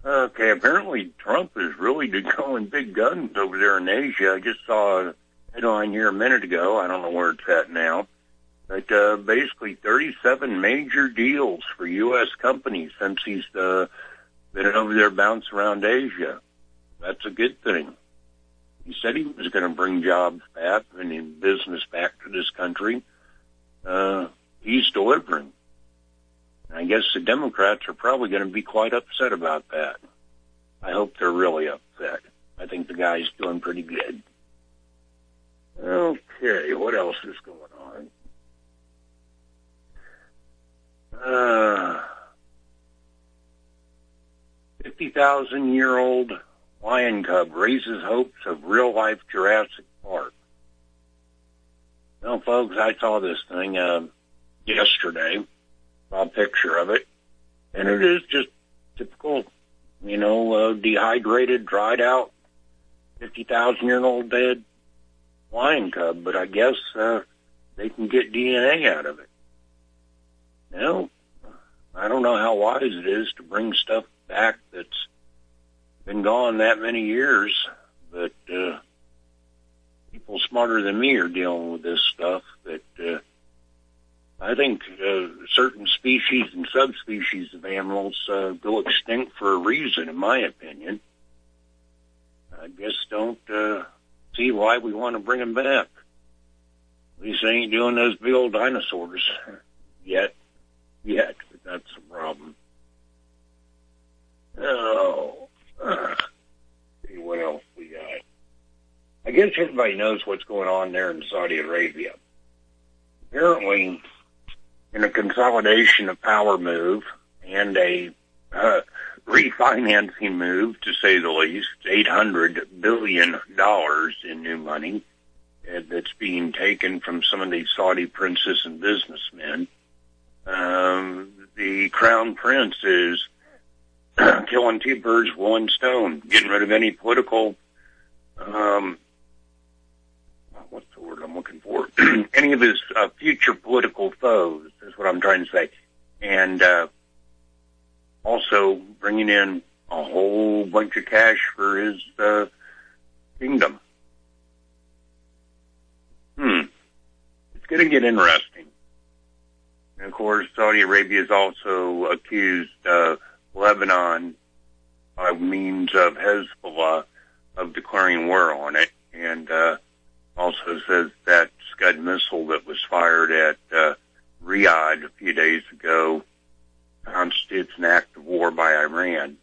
Okay, apparently Trump is really going big guns over there in Asia. I just saw a headline here a minute ago. I don't know where it's at now. But basically 37 major deals for U.S. companies since he's been over there bouncing around Asia. That's a good thing. He said he was going to bring jobs back and business back to this country. He's delivering. I guess the Democrats are probably going to be quite upset about that. I hope they're really upset. I think the guy's doing pretty good. Okay, what else is going on? 50,000-year-old lion cub raises hopes of real-life Jurassic Park. Well, folks, I saw this thing yesterday. Saw a picture of it, and it is just typical, dehydrated, dried out, 50,000-year-old dead lion cub, but I guess they can get DNA out of it. Now, I don't know how wise it is to bring stuff back that's been gone that many years, but people smarter than me are dealing with this stuff. But I think certain species and subspecies of animals go extinct for a reason, in my opinion. I just don't see why we want to bring them back. At least they ain't doing those big old dinosaurs yet, but that's the problem. See what else we got. I guess everybody knows what's going on there in Saudi Arabia. apparently, in a consolidation of power move and a refinancing move, to say the least, $800 billion in new money that's being taken from some of these Saudi princes and businessmen. The Crown Prince is killing two birds with one stone, getting rid of any political, what's the word I'm looking for? Any of his future political foes is what I'm trying to say. And also bringing in a whole bunch of cash for his kingdom. It's going to get interesting. And, of course, Saudi Arabia has also accused Lebanon, by means of Hezbollah, of declaring war on it, and also says that Scud missile that was fired at Riyadh a few days ago constitutes an act of war by Iran.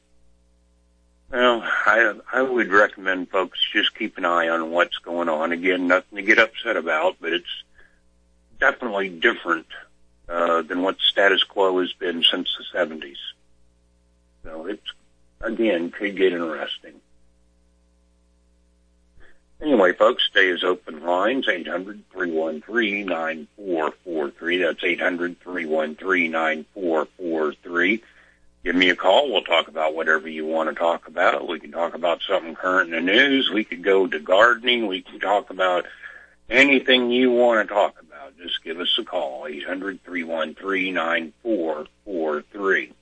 Well, I would recommend folks just keep an eye on what's going on. Again, nothing to get upset about, but it's definitely different than what status quo has been since the 70s. So it's, again, could get interesting. Anyway, folks, stay as open lines, 800-313-9443. That's 800-313-9443. Give me a call. We'll talk about whatever you want to talk about. We can talk about something current in the news. We could go to gardening. We can talk about anything you want to talk about. Just give us a call, 800-313-9443.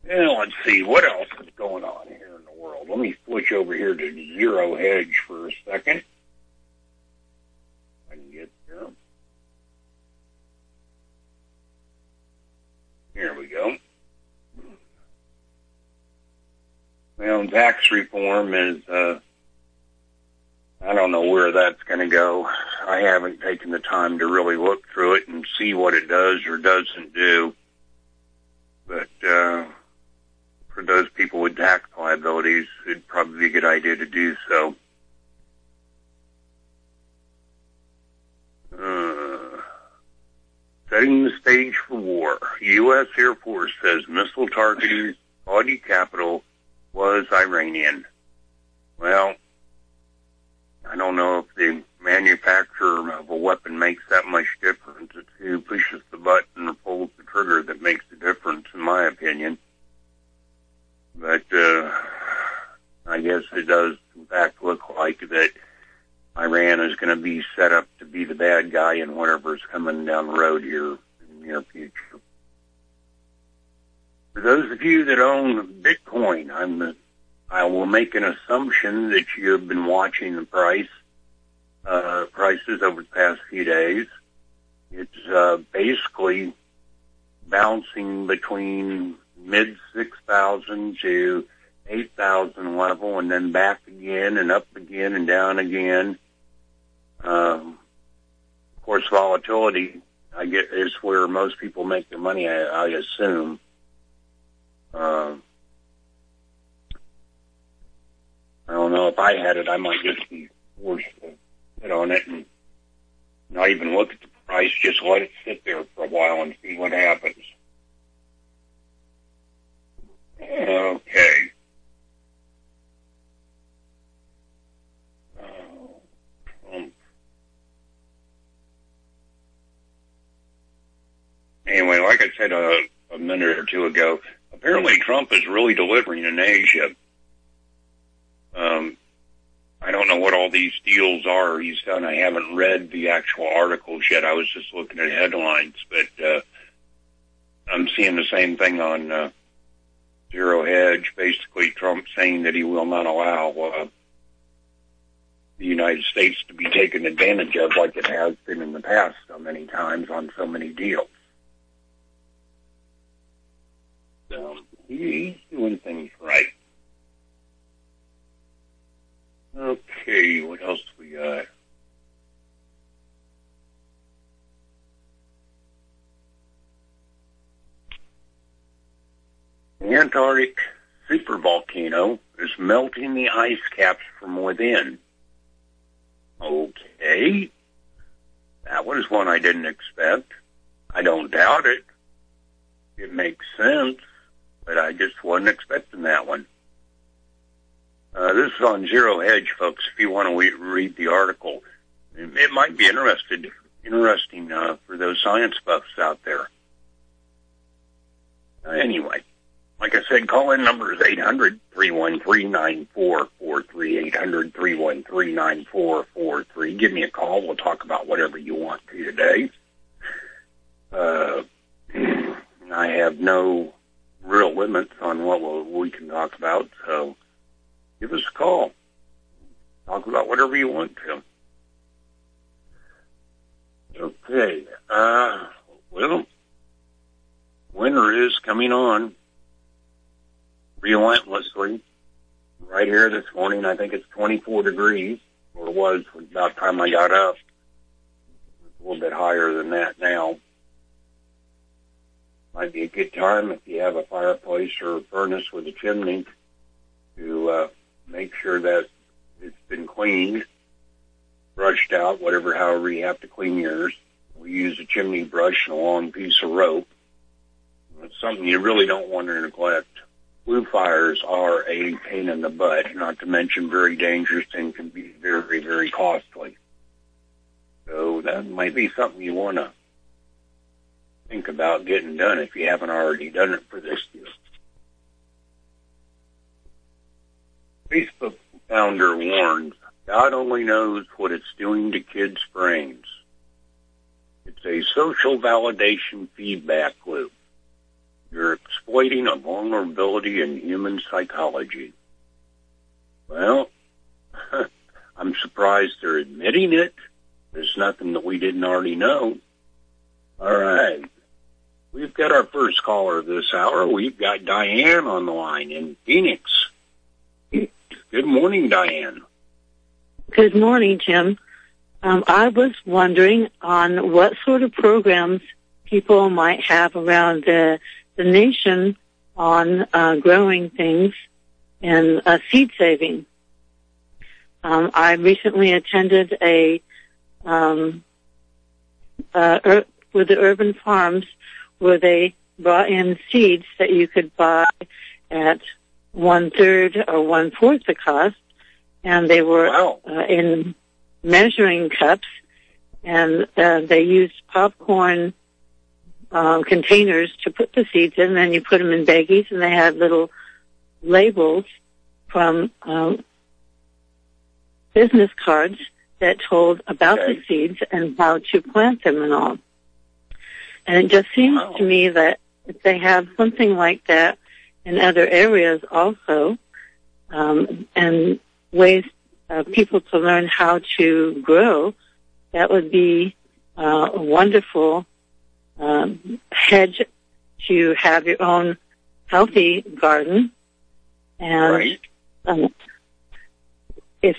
And let's see, what else is going on here in the world? Let me switch over here to Zero Hedge for a second. I can get there. Here we go. Well, tax reform is, I don't know where that's going to go. I haven't taken the time to really look through it and see what it does or doesn't do. But for those people with tax liabilities, it'd probably be a good idea to do so. Setting the stage for war. U.S. Air Force says missile targeting Saudi capital was Iranian. Well, I don't know if the manufacturer of a weapon makes that much difference. It's who pushes the button or pulls the trigger that makes the difference, in my opinion. But I guess it does, in fact, look like that Iran is going to be set up to be the bad guy in whatever's coming down the road here in the near future. For those of you that own Bitcoin, I will make an assumption that you have been watching the prices over the past few days. It's basically bouncing between mid 6,000 to 8,000 level, and then back again and up again and down again. Of course, volatility, I get, is where most people make their money, I assume. I don't know, if I had it, I might just be forced to sit on it and not even look at the price, just let it sit there for a while and see what happens. Okay. Anyway, like I said a minute or two ago, apparently Trump is really delivering in Asia. I don't know what all these deals are he's done. I haven't read the actual articles yet. I was just looking at headlines, but I'm seeing the same thing on Zero Hedge. Basically, Trump saying that he will not allow the United States to be taken advantage of like it has been in the past so many times on so many deals. So he's doing things right. Okay, what else we got? The Antarctic supervolcano is melting the ice caps from within. Okay, That was one I didn't expect. I don't doubt it. It makes sense, but I just wasn't expecting that one. This is on Zero Hedge, folks, if you want to read the article. It might be interesting for those science buffs out there. Anyway, like I said, call-in number is 800-313-9443, 800-313-9443. Give me a call. We'll talk about whatever you want to today. I have no real limits on what we can talk about, so give us a call. Talk about whatever you want to. Okay. Well, winter is coming on relentlessly. Right here this morning, I think it's 24 degrees, or it was about the time I got up. It's a little bit higher than that now. Might be a good time if you have a fireplace or a furnace with a chimney to make sure that it's been cleaned, brushed out, however you have to clean yours. We use a chimney brush and a long piece of rope. It's something you really don't want to neglect. Flue fires are a pain in the butt, not to mention very dangerous and can be very, very costly. So that might be something you want to think about getting done if you haven't already done it for this year. Facebook founder warns, God only knows what it's doing to kids' brains. It's a social validation feedback loop. You're exploiting a vulnerability in human psychology. Well, I'm surprised they're admitting it. There's nothing that we didn't already know. All right. We've got our first caller this hour. We've got Diane on the line in Phoenix. Good morning, Diane. Good morning, Jim. I was wondering on what sort of programs people might have around the nation on growing things and seed saving. I recently attended with the urban farms where they brought in seeds that you could buy at 1/3 or 1/4 the cost, and they were in measuring cups, and they used popcorn containers to put the seeds in, and then you put them in baggies, and they had little labels from business cards that told about the seeds and how to plant them and all. And it just seems to me that if they have something like that in other areas also, and ways people to learn how to grow, that would be a wonderful hedge to have your own healthy garden. And if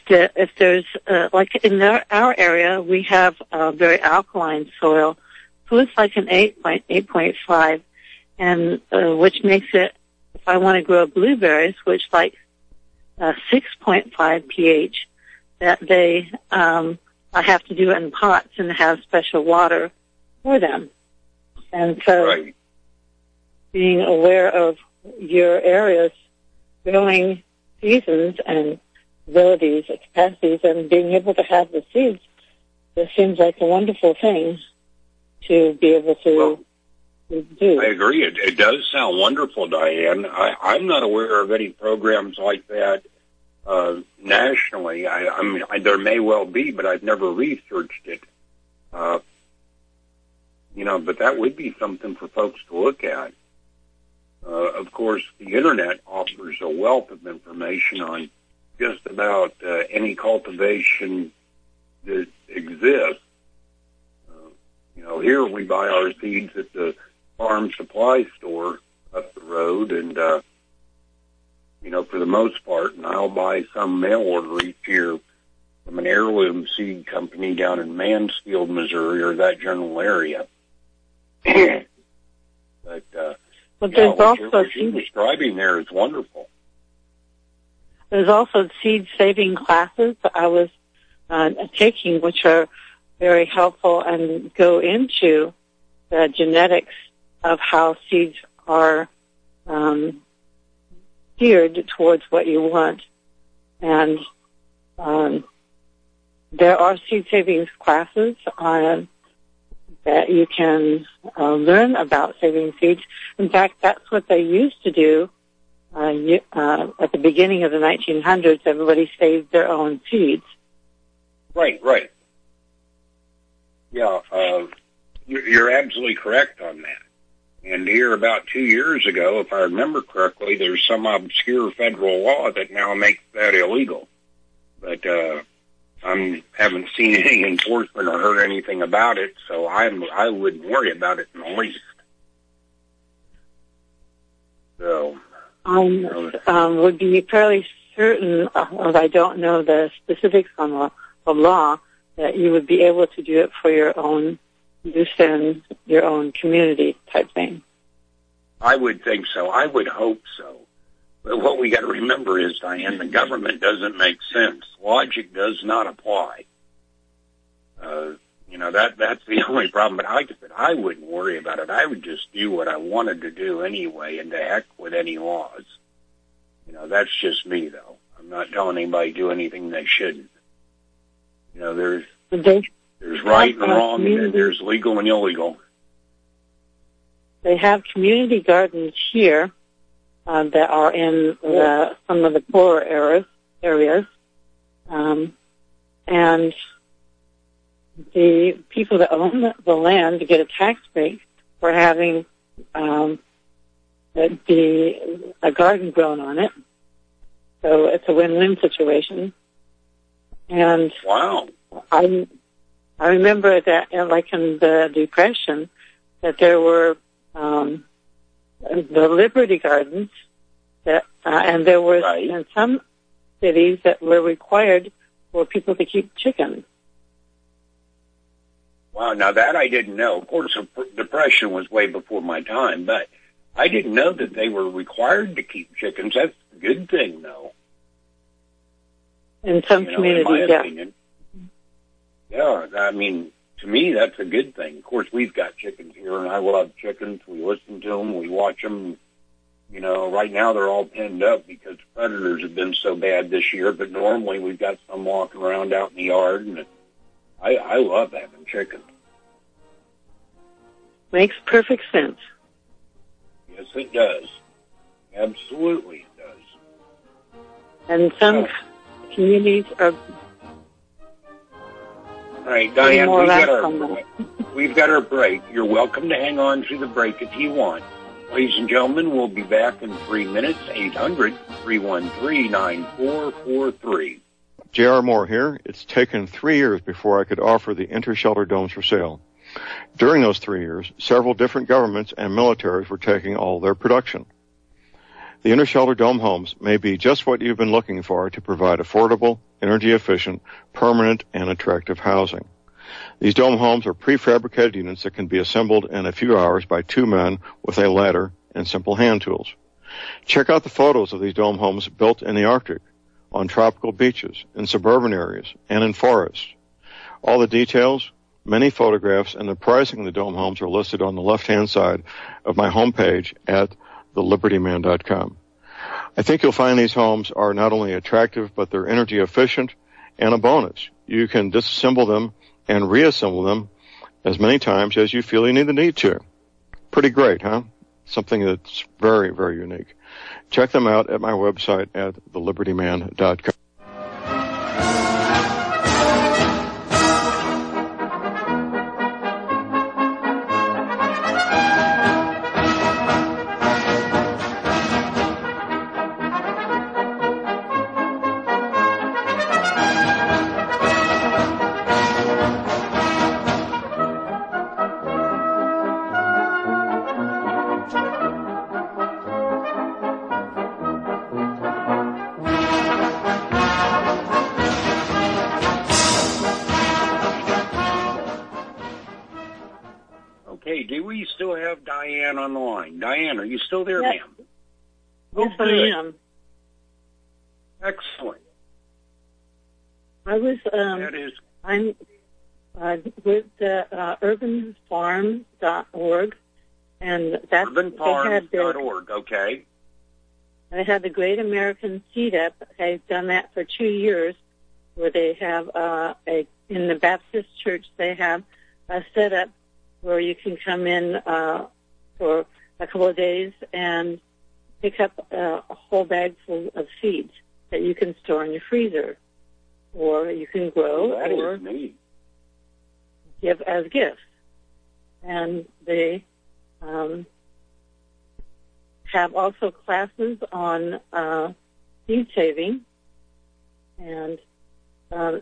there's like in our area, we have a very alkaline soil, so it's like an 8.5, and which makes it, if I want to grow blueberries, which like 6.5 pH, that they I have to do it in pots and have special water for them. And so being aware of your area's growing seasons and abilities, capacities, and being able to have the seeds, this seems like a wonderful thing to be able to do. I agree. It does sound wonderful, Diane. I'm not aware of any programs like that nationally. I mean, there may well be, but I've never researched it. But that would be something for folks to look at. Of course, the Internet offers a wealth of information on just about any cultivation that exists. Here we buy our seeds at the farm supply store up the road, and, for the most part, and I'll buy some mail order each year from an heirloom seed company down in Mansfield, Missouri, or that general area. But there's also what you're describing there is wonderful. There's also seed saving classes that I was taking, which are very helpful and go into the genetics of how seeds are steered towards what you want. And there are seed savings classes that you can learn about saving seeds. In fact, that's what they used to do at the beginning of the 1900s. Everybody saved their own seeds. Right. Yeah, you're absolutely correct on that. And here about 2 years ago, if I remember correctly, there's some obscure federal law that now makes that illegal. But I haven't seen any enforcement or heard anything about it, so I wouldn't worry about it in the least. So, would be fairly certain, although I don't know the specifics on the law, that you would be able to do it for your own use in your own community type thing. I would think so. I would hope so. But what we got to remember is, Diane, the government doesn't make sense. Logic does not apply. That's the only problem. But like I said, I wouldn't worry about it. I would just do what I wanted to do anyway, and to heck with any laws. That's just me, though. I'm not telling anybody to do anything they shouldn't. There's right and wrong, and then there's legal and illegal. They have community gardens here that are in some of the poorer areas. And the people that own the land get a tax break for having a garden grown on it. So it's a win-win situation. And wow. I remember that, like in the Depression, that there were the Liberty Gardens, and there were in some cities that were required for people to keep chickens. Wow, now that I didn't know. Of course, the Depression was way before my time, but I didn't know that they were required to keep chickens. That's a good thing, though. In some communities, in my opinion. Yeah, I mean, to me, that's a good thing. Of course, we've got chickens here, and I love chickens. We listen to them. We watch them. Right now they're all penned up because predators have been so bad this year, but normally we've got some walking around out in the yard, and I love having chickens. Makes perfect sense. Yes, it does. Absolutely it does. And some communities are... All right, Diane, we've got our break. You're welcome to hang on through the break if you want. Ladies and gentlemen, we'll be back in 3 minutes, 800-313-9443. J.R. Moore here. It's taken 3 years before I could offer the inter-shelter domes for sale. During those 3 years, several different governments and militaries were taking all their production. The inter-shelter dome homes may be just what you've been looking for to provide affordable, energy-efficient, permanent, and attractive housing. These dome homes are prefabricated units that can be assembled in a few hours by 2 men with a ladder and simple hand tools. Check out the photos of these dome homes built in the Arctic, on tropical beaches, in suburban areas, and in forests. All the details, many photographs, and the pricing of the dome homes are listed on the left-hand side of my homepage at thelibertyman.com. I think you'll find these homes are not only attractive, but they're energy efficient, and a bonus. You can disassemble them and reassemble them as many times as you feel you need to. Pretty great, huh? Something that's very, very unique. Check them out at my website at thelibertyman.com. Diane on the line. Diane, are you still there, yes. ma'am? Yes, I am. Excellent. I was, with the urbanfarm.org, and that's urbanfarms.org. Okay. They had the Great American Seed Up. They've done that for 2 years, where they have in the Baptist church they have a setup where you can come in for a couple of days and pick up a whole bag full of seeds that you can store in your freezer, or you can grow or give as gifts. And they have also classes on seed saving, and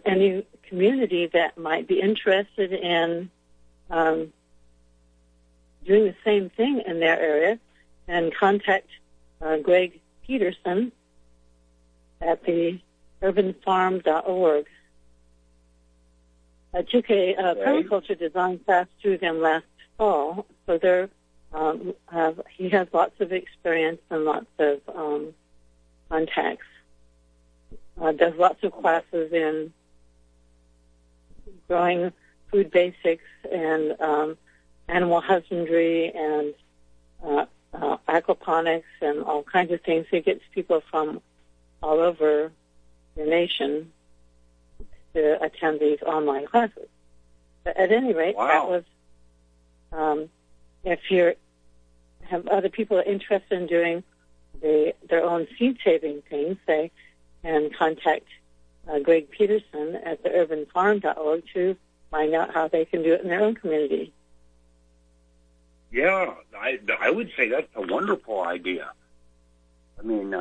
any community that might be interested in doing the same thing in their area, and contact Greg Peterson at the urbanfarm.org. I took a permaculture design class through them last fall, so they're he has lots of experience and lots of contacts. Does lots of classes in growing food basics and animal husbandry and aquaponics and all kinds of things. He gets people from all over the nation to attend these online classes. But at any rate, that was, if you have other people interested in doing their own seed-saving things, they can contact Greg Peterson at the urbanfarm.org to find out how they can do it in their own community. Yeah, I would say that's a wonderful idea. I mean,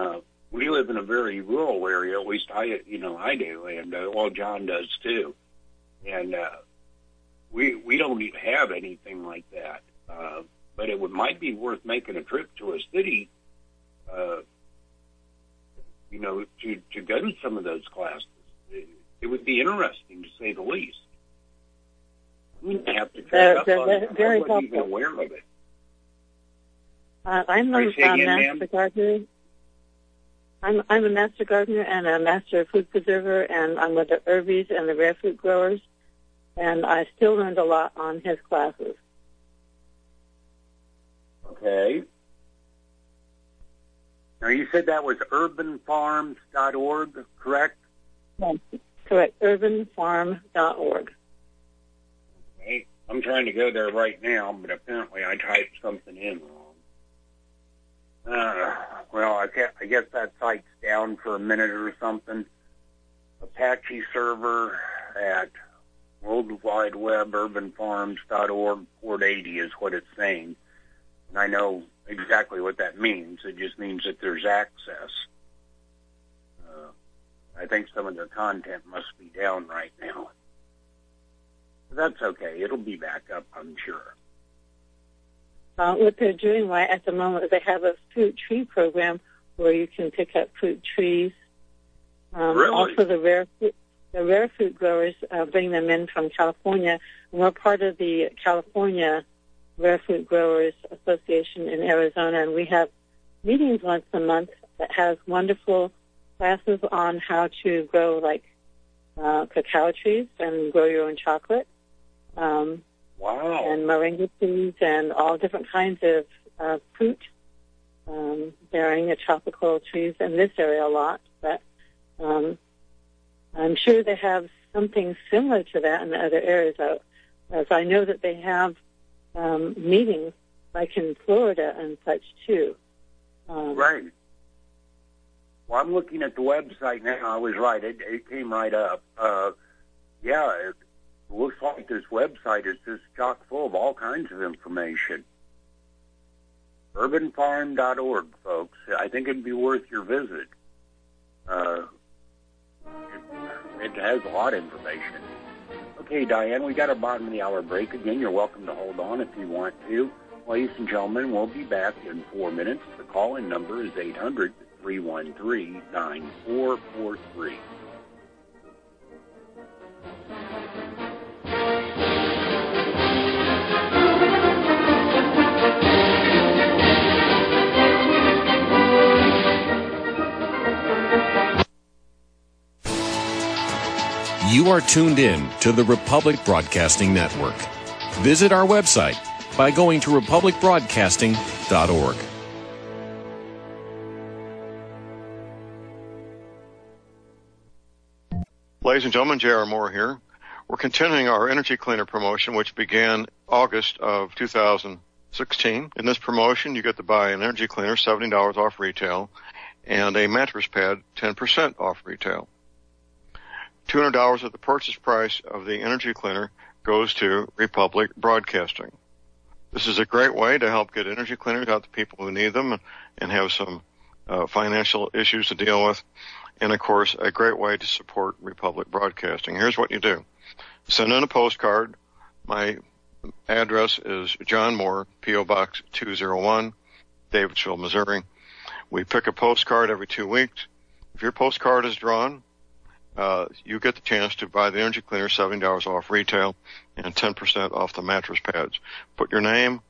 we live in a very rural area, at least I do, and John does too. And we don't even have anything like that. But it might be worth making a trip to a city, to go to some of those classes. It would be interesting, to say the least. We have to check up on it. I wasn't even aware of it. I'm a master gardener. I'm a master gardener and a master food preserver, and I'm with the Herbies and the rare fruit growers, and I still learned a lot on his classes. Okay. Now, you said that was urbanfarms.org, correct? Yes, correct, urbanfarm.org. Okay. I'm trying to go there right now, but apparently I typed something in wrong. Well, I guess that site's down for a minute or something. Apache server at World Wide Web, urbanfarms.org, port 80 is what it's saying. And I know exactly what that means. It just means that there's access. I think some of their content must be down right now. But that's okay. It'll be back up, I'm sure. What they're doing right at the moment is they have a fruit tree program where you can pick up fruit trees. Really? Also, the rare fruit growers bring them in from California. And we're part of the California Rare Fruit Growers Association in Arizona, and we have meetings once a month that has wonderful classes on how to grow, like cacao trees and grow your own chocolate. Wow. And moringa trees and all different kinds of fruit bearing the tropical trees in this area a lot. But I'm sure they have something similar to that in the other areas. As I know that they have meetings like in Florida and such too. Right. Well, I'm looking at the website now. I was right. It came right up. It looks like this website is just chock full of all kinds of information. urbanfarm.org, folks. I think it'd be worth your visit. It has a lot of information. Okay, Diane, we got our bottom of the hour break. Again, you're welcome to hold on if you want to. Ladies and gentlemen, we'll be back in 4 minutes. The call-in number is 800-313-9443. You are tuned in to the Republic Broadcasting Network. Visit our website by going to republicbroadcasting.org. Ladies and gentlemen, J.R. Moore here. We're continuing our energy cleaner promotion, which began August of 2016. In this promotion, you get to buy an energy cleaner, $70 off retail, and a mattress pad, 10% off retail. $200 of the purchase price of the energy cleaner goes to Republic Broadcasting. This is a great way to help get energy cleaners out to people who need them and have some financial issues to deal with. And, of course, a great way to support Republic Broadcasting. Here's what you do. Send in a postcard. My address is John Moore, P.O. Box 201, Davidsville, Missouri. We pick a postcard every 2 weeks. If your postcard is drawn, you get the chance to buy the energy cleaner, $70 off retail, and 10% off the mattress pads. Put your name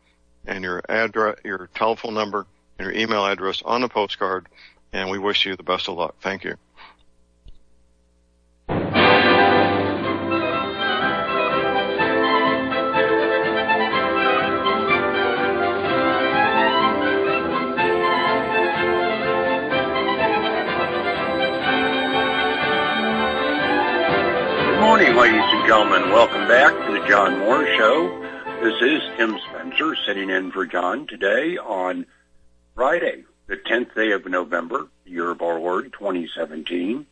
and your address, your telephone number, and your email address on the postcard, and we wish you the best of luck. Thank you. Good morning, ladies and gentlemen. Welcome back to the John Moore Show. This is Tim Spencer sitting in for John today on Friday, the 10th day of November, the year of our Lord, 2017.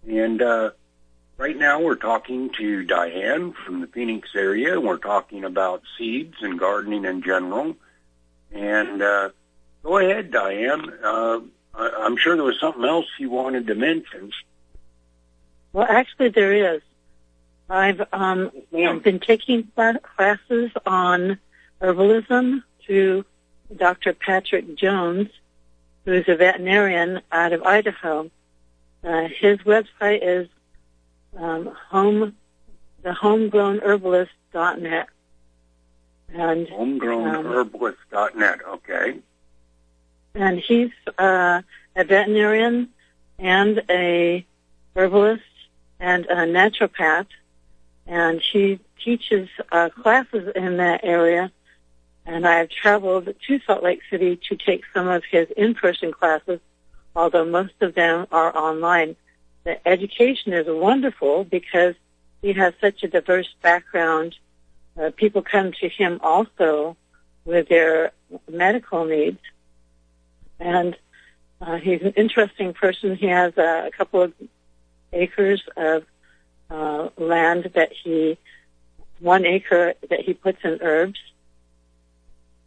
And right now we're talking to Diane from the Phoenix area, and we're talking about seeds and gardening in general. And go ahead, Diane. I'm sure there was something else you wanted to mention. Well, actually, there is. I've been taking classes on herbalism through Dr. Patrick Jones, who is a veterinarian out of Idaho. His website is thehomegrownherbalist.net. And homegrownherbalist.net, okay. And he's a veterinarian and a herbalist and a naturopath, and he teaches classes in that area. And I've traveled to Salt Lake City to take some of his in-person classes, although most of them are online. The education is wonderful because he has such a diverse background. People come to him also with their medical needs. And he's an interesting person. He has a couple of acres of land that 1 acre that he puts in herbs.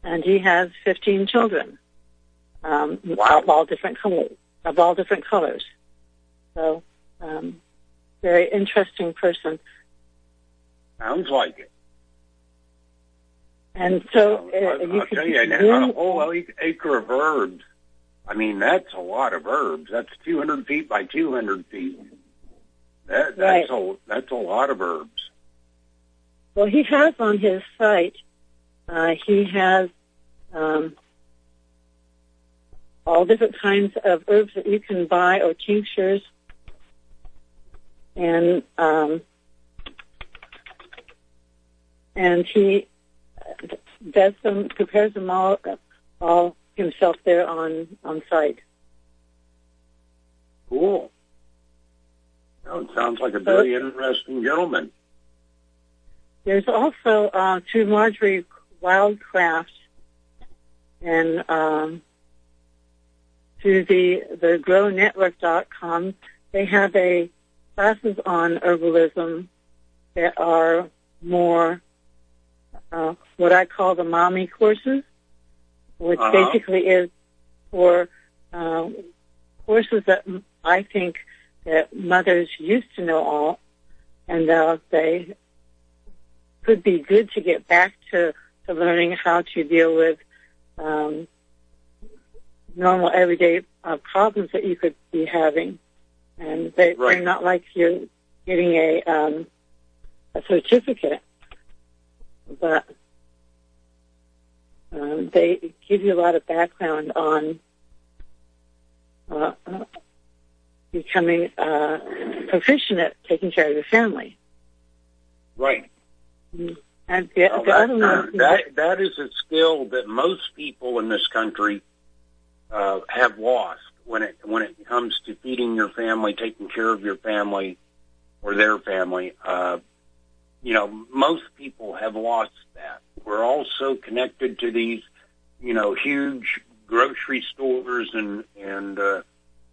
And he has 15 children, of all different colors. So, very interesting person. Sounds like it. And so, I'll tell you, a whole acre of herbs. I mean, that's a lot of herbs. That's 200 feet by 200 feet. That's a lot of herbs. Well, he has on his site. He has all different kinds of herbs that you can buy or tinctures, and he prepares them all himself there on site. Cool. Well, it sounds like a very interesting gentleman. There's also through Marjorie Wildcraft and through the grownetwork.com, they have classes on herbalism that are more what I call the mommy courses, which basically is for courses that I think that mothers used to know all, and they could be good to get back to learning how to deal with normal everyday problems that you could be having. And they're not like you're getting a certificate, but they give you a lot of background on becoming proficient at taking care of your family. Right. And that is a skill that most people in this country have lost when it comes to feeding your family, taking care of your family or their family. Most people have lost that. We're also connected to these, huge grocery stores and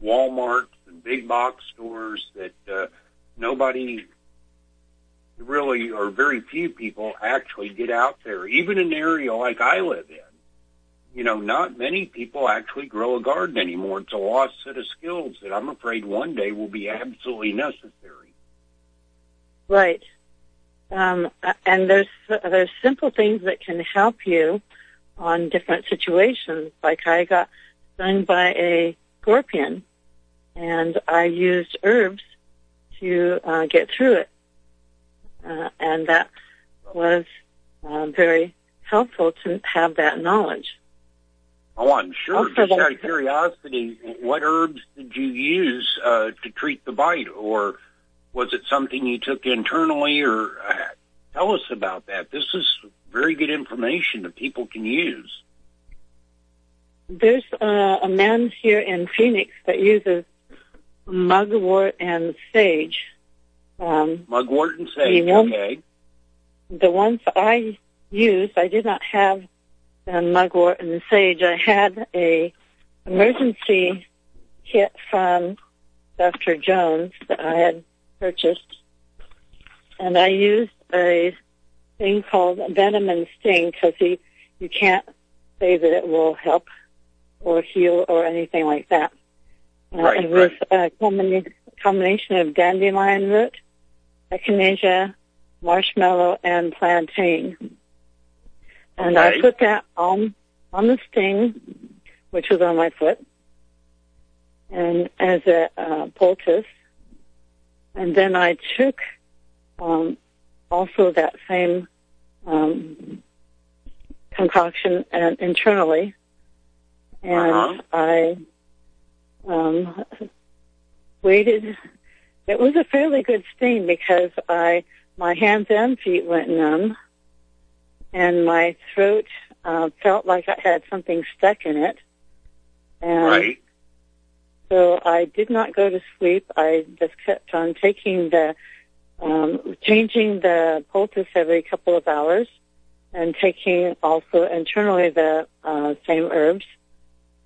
Walmarts and big box stores that nobody really, or very few people actually get out there. Even in an area like I live in, not many people actually grow a garden anymore. It's a lost set of skills that I'm afraid one day will be absolutely necessary. Right. And there's simple things that can help you on different situations. Like I got stung by a scorpion, and I used herbs to get through it. And that was very helpful to have that knowledge. Oh, I'm sure. Also, just out of curiosity, what herbs did you use to treat the bite, or was it something you took internally? Or tell us about that. This is very good information that people can use. There's a man here in Phoenix that uses mugwort and sage. Mugwort and sage, okay. The ones I used, I did not have the mugwort and the sage. I had a emergency kit from Dr. Jones that I had purchased, and I used a thing called venom and sting because you can't say that it will help or heal or anything like that. Right, it was a combination of dandelion root, echinacea, marshmallow, and plantain. And okay. I put that on the sting, which was on my foot, and as a poultice. And then I took also that same concoction internally, and I waited. It was a fairly good sting because my hands and feet went numb, and my throat felt like I had something stuck in it. And right. So I did not go to sleep. I just kept on taking changing the poultice every couple of hours, and taking also internally the same herbs.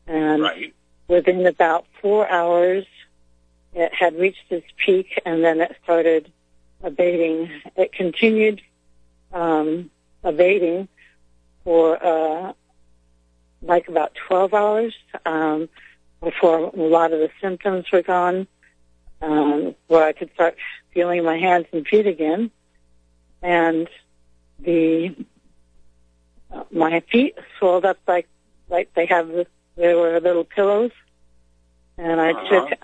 And right. within about 4 hours, it had reached its peak, and then it started abating. It continued abating for like about 12 hours before a lot of the symptoms were gone, where I could start feeling my hands and feet again. And my feet swelled up like they were little pillows. And I took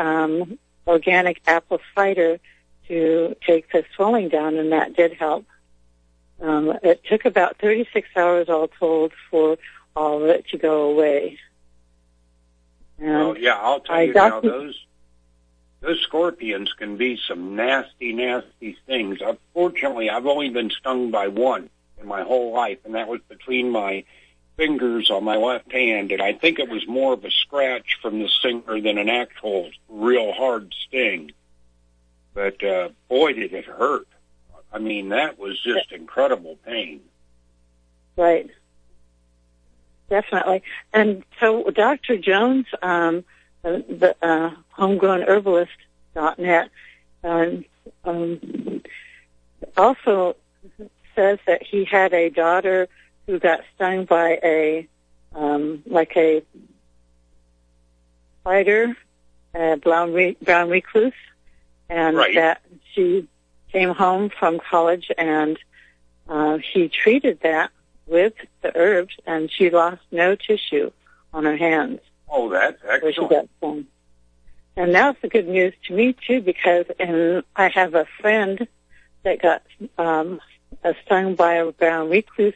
organic apple cider to take the swelling down, and that did help. It took about 36 hours all told for all of it to go away. Well, yeah, I'll tell you now, those scorpions can be some nasty, nasty things. Unfortunately, I've only been stung by one in my whole life, and that was between my fingers on my left hand, and I think it was more of a scratch from the stinger than an actual real hard sting. But, boy, did it hurt. I mean, that was just incredible pain. Right. Definitely. And so Dr. Jones, the homegrownherbalist.net, also says that he had a daughter who got stung by a spider, a brown recluse, and right. that she came home from college, and he treated that with the herbs, and she lost no tissue on her hands. Oh, that's excellent. Where she got stung. And that's the good news to me, too, because I have a friend that got stung by a brown recluse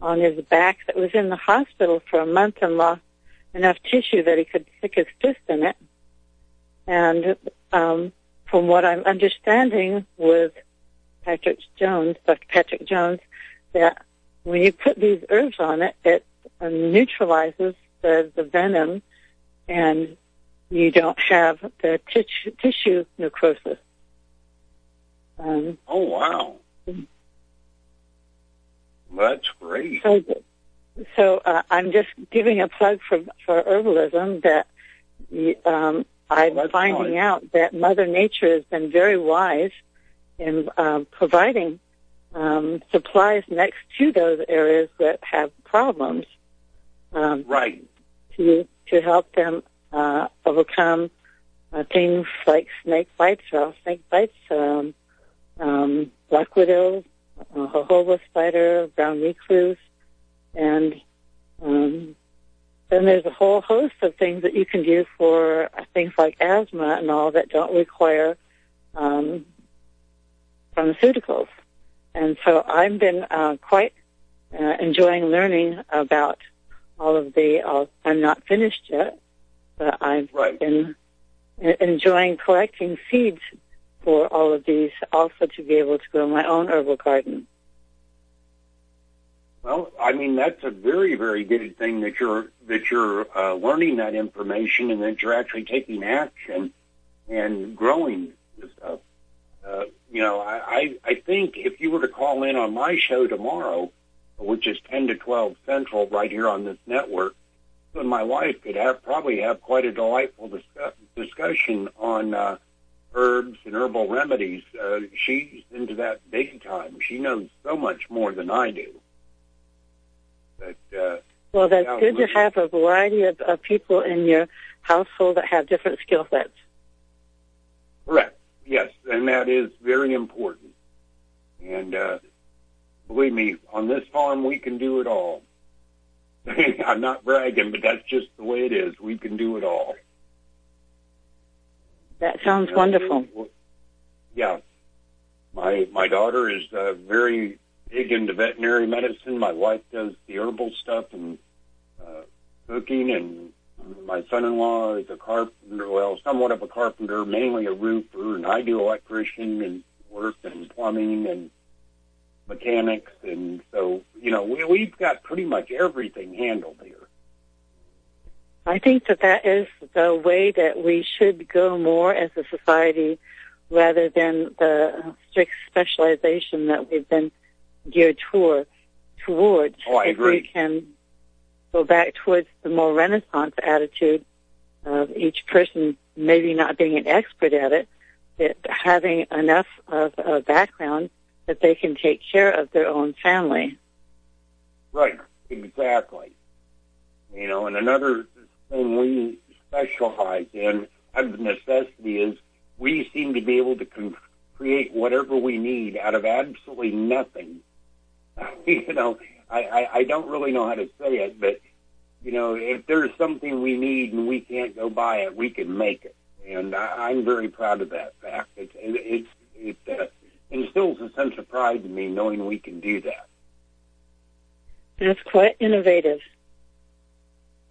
on his back that was in the hospital for a month and lost enough tissue that he could stick his fist in it. And from what I'm understanding with Dr. Patrick Jones, that when you put these herbs on it, it neutralizes the venom, and you don't have the tissue necrosis. Oh, wow. That's great. So I'm just giving a plug for herbalism that I'm finding out that Mother Nature has been very wise in providing supplies next to those areas that have problems. Right. To help them overcome things like snake bites, black widow, jojoba spider, brown recluse, and then there's a whole host of things that you can do for things like asthma and all that don't require pharmaceuticals. And so I've been quite enjoying learning about all of I'm not finished yet, but I've been enjoying collecting seeds for all of these, also to be able to grow my own herbal garden. Well, I mean, that's a very, very good thing that you're learning that information and that you're actually taking action and growing this stuff. I think if you were to call in on my show tomorrow, which is 10 to 12 Central right here on this network, you and my wife could probably have quite a delightful discussion on herbs and herbal remedies. She's into that big time. She knows so much more than I do. But, well, that's good to have a variety of people in your household that have different skill sets. Correct. Yes, and that is very important. And believe me, on this farm, we can do it all. I'm not bragging, but that's just the way it is. We can do it all. That sounds wonderful. Yeah. My daughter is very big into veterinary medicine. My wife does the herbal stuff and cooking, and my son-in-law is a carpenter, well, somewhat of a carpenter, mainly a roofer, and I do electrician and work and plumbing and mechanics, and so, we've got pretty much everything handled here. I think that is the way that we should go more as a society, rather than the strict specialization that we've been geared towards. Oh, I agree. If we can go back towards the more Renaissance attitude of each person maybe not being an expert at it, but having enough of a background that they can take care of their own family. Right, exactly. And another thing we specialize in, out of necessity, is we seem to be able to create whatever we need out of absolutely nothing. I don't really know how to say it, but, if there's something we need and we can't go buy it, we can make it. And I'm very proud of that fact. It instills a sense of pride in me knowing we can do that. That's quite innovative.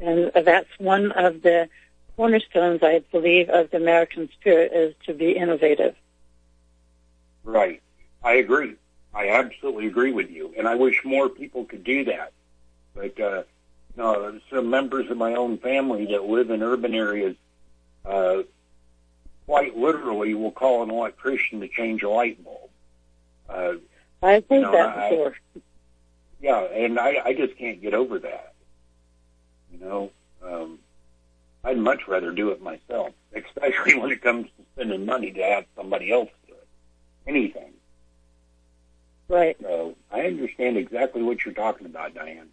And that's one of the cornerstones, I believe, of the American spirit, is to be innovative. Right. I agree. I absolutely agree with you. And I wish more people could do that. But some members of my own family that live in urban areas quite literally will call an electrician to change a light bulb. I've heard that before. Yeah, and I just can't get over that. I'd much rather do it myself, especially when it comes to spending money to have somebody else do it. Anything. Right. So I understand exactly what you're talking about, Diane.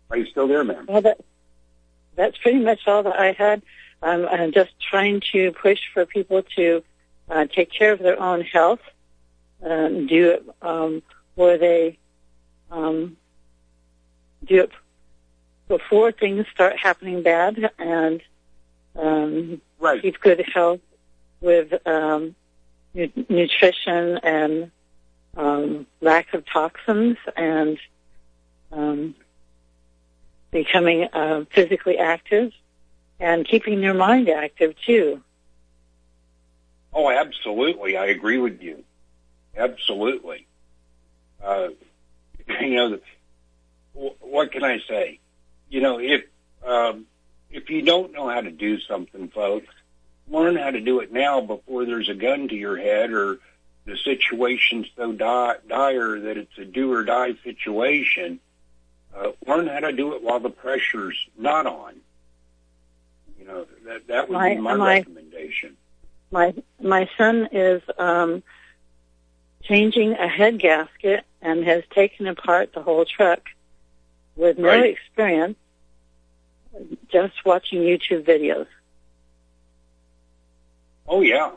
Are you still there, ma'am? Well, that's pretty much all that I had. I'm just trying to push for people to take care of their own health, do it where they do it before things start happening bad, and keep good health with nutrition and lack of toxins, and becoming physically active and keeping their mind active, too. Oh, absolutely. I agree with you. Absolutely. What can I say? If you don't know how to do something, folks, learn how to do it now before there's a gun to your head or the situation's so dire that it's a do-or-die situation. Learn how to do it while the pressure's not on. That would be my recommendation. My son is changing a head gasket and has taken apart the whole truck with no experience, just watching YouTube videos. Oh, yeah.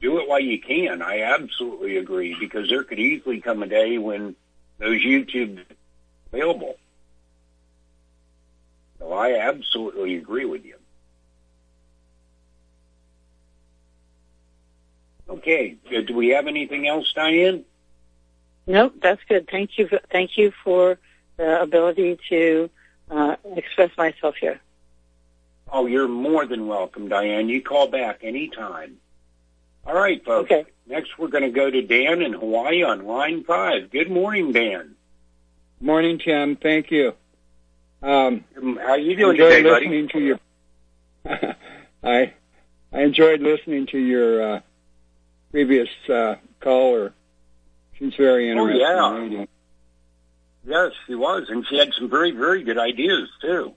Do it while you can. I absolutely agree, because there could easily come a day when those YouTubes are available. So I absolutely agree with you. Okay. Do we have anything else, Diane? Nope, that's good. Thank you for the ability to express myself here. Oh, you're more than welcome, Diane. You call back anytime. All right, folks. Okay. Next, we're going to go to Dan in Hawaii on line 5. Good morning, Dan. Morning, Tim. Thank you. How are you doing today, buddy? I enjoyed listening to your previous caller. She's very interesting. Oh, yeah. Yes, she was, and she had some very, very good ideas, too.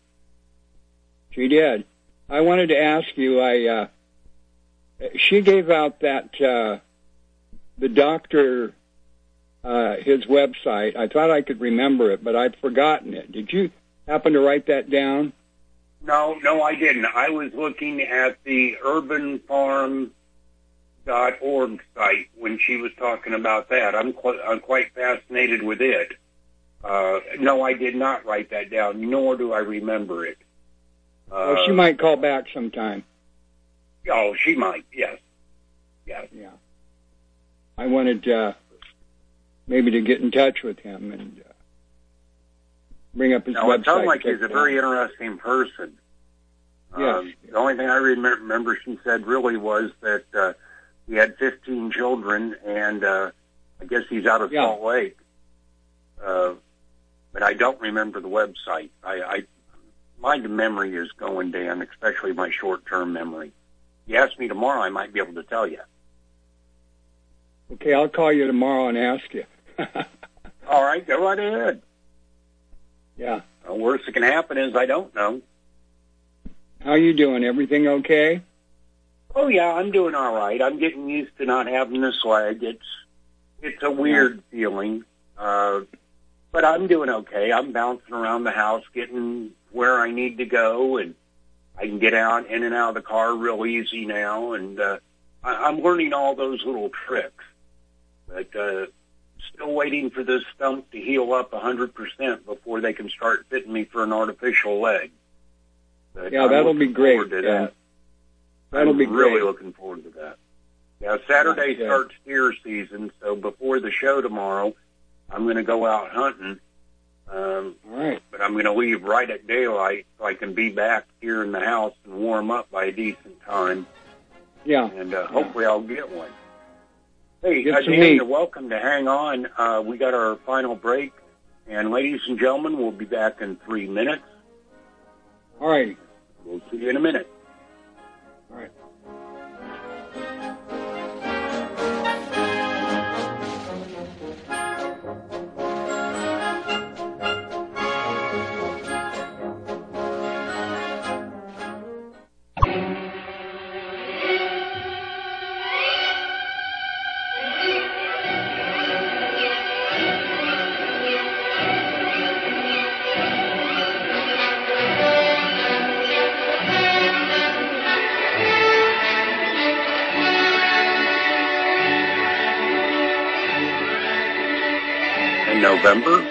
She did. I wanted to ask you, she gave out that the doctor, his website. I thought I could remember it, but I'd forgotten it. Did you happen to write that down? No, I didn't. I was looking at the urbanfarm.org site when she was talking about that. I'm quite fascinated with it. No, I did not write that down, nor do I remember it. Well, she might call back sometime. Oh, she might, yes. Yeah. I wanted maybe to get in touch with him and bring up his website. It sounds like he's a very interesting person. Yes. The only thing I remember she said really was that he had 15 children, and I guess he's out of Salt Lake. But I don't remember the website. My memory is going, Dan, especially my short-term memory. If you ask me tomorrow, I might be able to tell you. Okay, I'll call you tomorrow and ask you. All right, go right ahead. Yeah. The worst that can happen is I don't know. How you doing? Everything okay? Oh, yeah, I'm doing all right. I'm getting used to not having this leg. It's a weird feeling, but I'm doing okay. I'm bouncing around the house, getting where I need to go, and I can get out in and out of the car real easy now, and I'm learning all those little tricks. But still waiting for this stump to heal up 100% before they can start fitting me for an artificial leg. But that'll be great. That'll be great. I'm really looking forward to that. Yeah, Saturday starts deer season, so before the show tomorrow, I'm going to go out hunting. All right. But I'm going to leave right at daylight so I can be back here in the house and warm up by a decent time. Yeah. And hopefully I'll get one. Hey, Dan, you're welcome to hang on. We got our final break. And ladies and gentlemen, we'll be back in 3 minutes. All right. We'll see you in a minute. All right. November,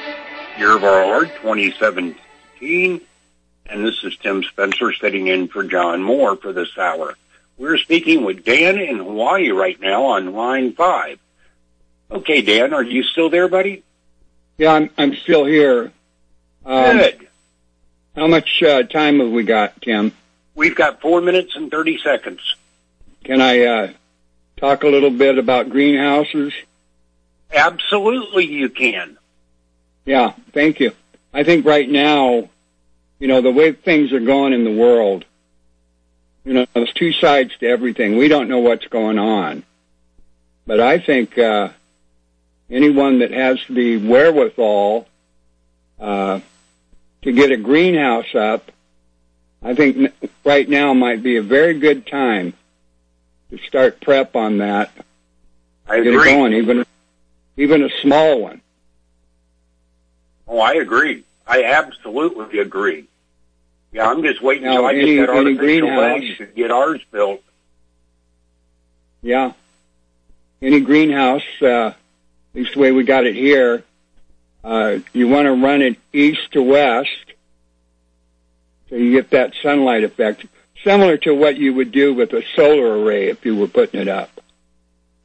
year of our Lord, 2017, and this is Tim Spencer sitting in for John Moore for this hour. We're speaking with Dan in Hawaii right now on line 5. Okay, Dan, are you still there, buddy? Yeah, I'm still here. Good. How much time have we got, Tim? We've got 4 minutes and 30 seconds. Can I talk a little bit about greenhouses? Absolutely, you can. Yeah, thank you. I think right now, the way things are going in the world, there's two sides to everything. We don't know what's going on. But I think anyone that has the wherewithal to get a greenhouse up, I think right now might be a very good time to start prep on that. I agree. Get it going, even a small one. Oh, I agree. I absolutely agree. Yeah, I'm just waiting until I get that artificial leg to get ours built. Yeah. Any greenhouse, at least the way we got it here, you want to run it east to west so you get that sunlight effect, similar to what you would do with a solar array if you were putting it up.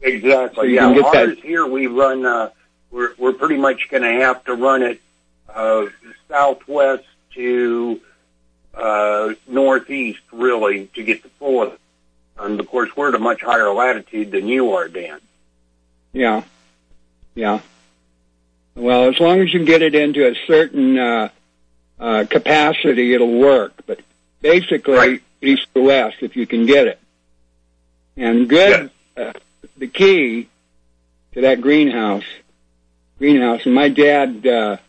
Exactly. So ours here we run. We're pretty much going to have to run it southwest to northeast, really, to get the full. And of course, we're at a much higher latitude than you are, Dan. Yeah. Well, as long as you get it into a certain capacity, it'll work. But basically, east to west, if you can get it. And good. Yes. The key to that greenhouse. And my dad,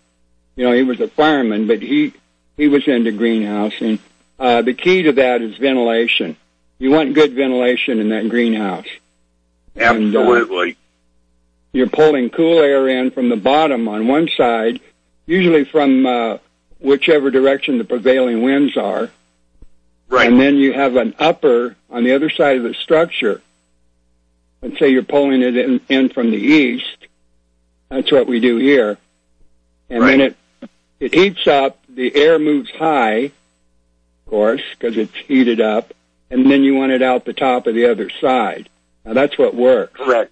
he was a fireman, but he was into greenhouse. And the key to that is ventilation. You want good ventilation in that greenhouse. Absolutely. And, you're pulling cool air in from the bottom on one side, usually from whichever direction the prevailing winds are. Right. And then you have an upper on the other side of the structure. Let's say you're pulling it in from the east. That's what we do here. And then it heats up. The air moves high, of course, because it's heated up. And then you want it out the top of the other side. Now, that's what works. Correct.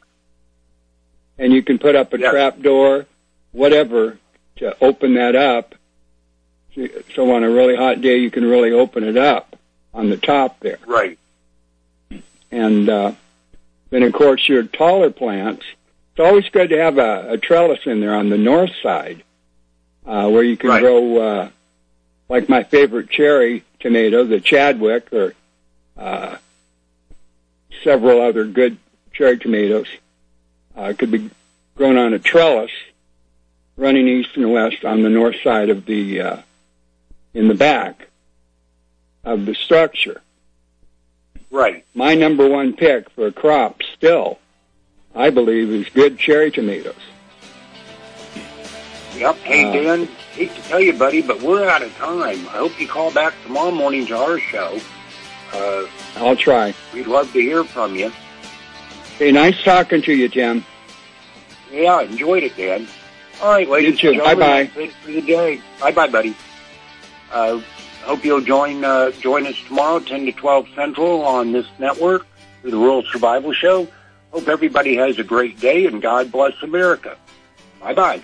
And you can put up a trap door, whatever, to open that up. So on a really hot day, you can really open it up on the top there. Right. And then, of course, your taller plants, it's always good to have a trellis in there on the north side where you can grow, like my favorite cherry tomato, the Chadwick, or several other good cherry tomatoes. Could be grown on a trellis running east and west on the north side of the, in the back of the structure. Right. My number one pick for a crop still, I believe, is good cherry tomatoes. Yep. Hey, Dan, hate to tell you, buddy, but we're out of time. I hope you call back tomorrow morning to our show. I'll try. We'd love to hear from you. Hey, nice talking to you, Tim. Yeah, I enjoyed it, Dan. All right, ladies and gentlemen, bye-bye. That's it for the day. Bye-bye, buddy. Hope you'll join us tomorrow, 10 to 12 Central, on this network for the Rural Survival Show. Hope everybody has a great day, and God bless America. Bye-bye.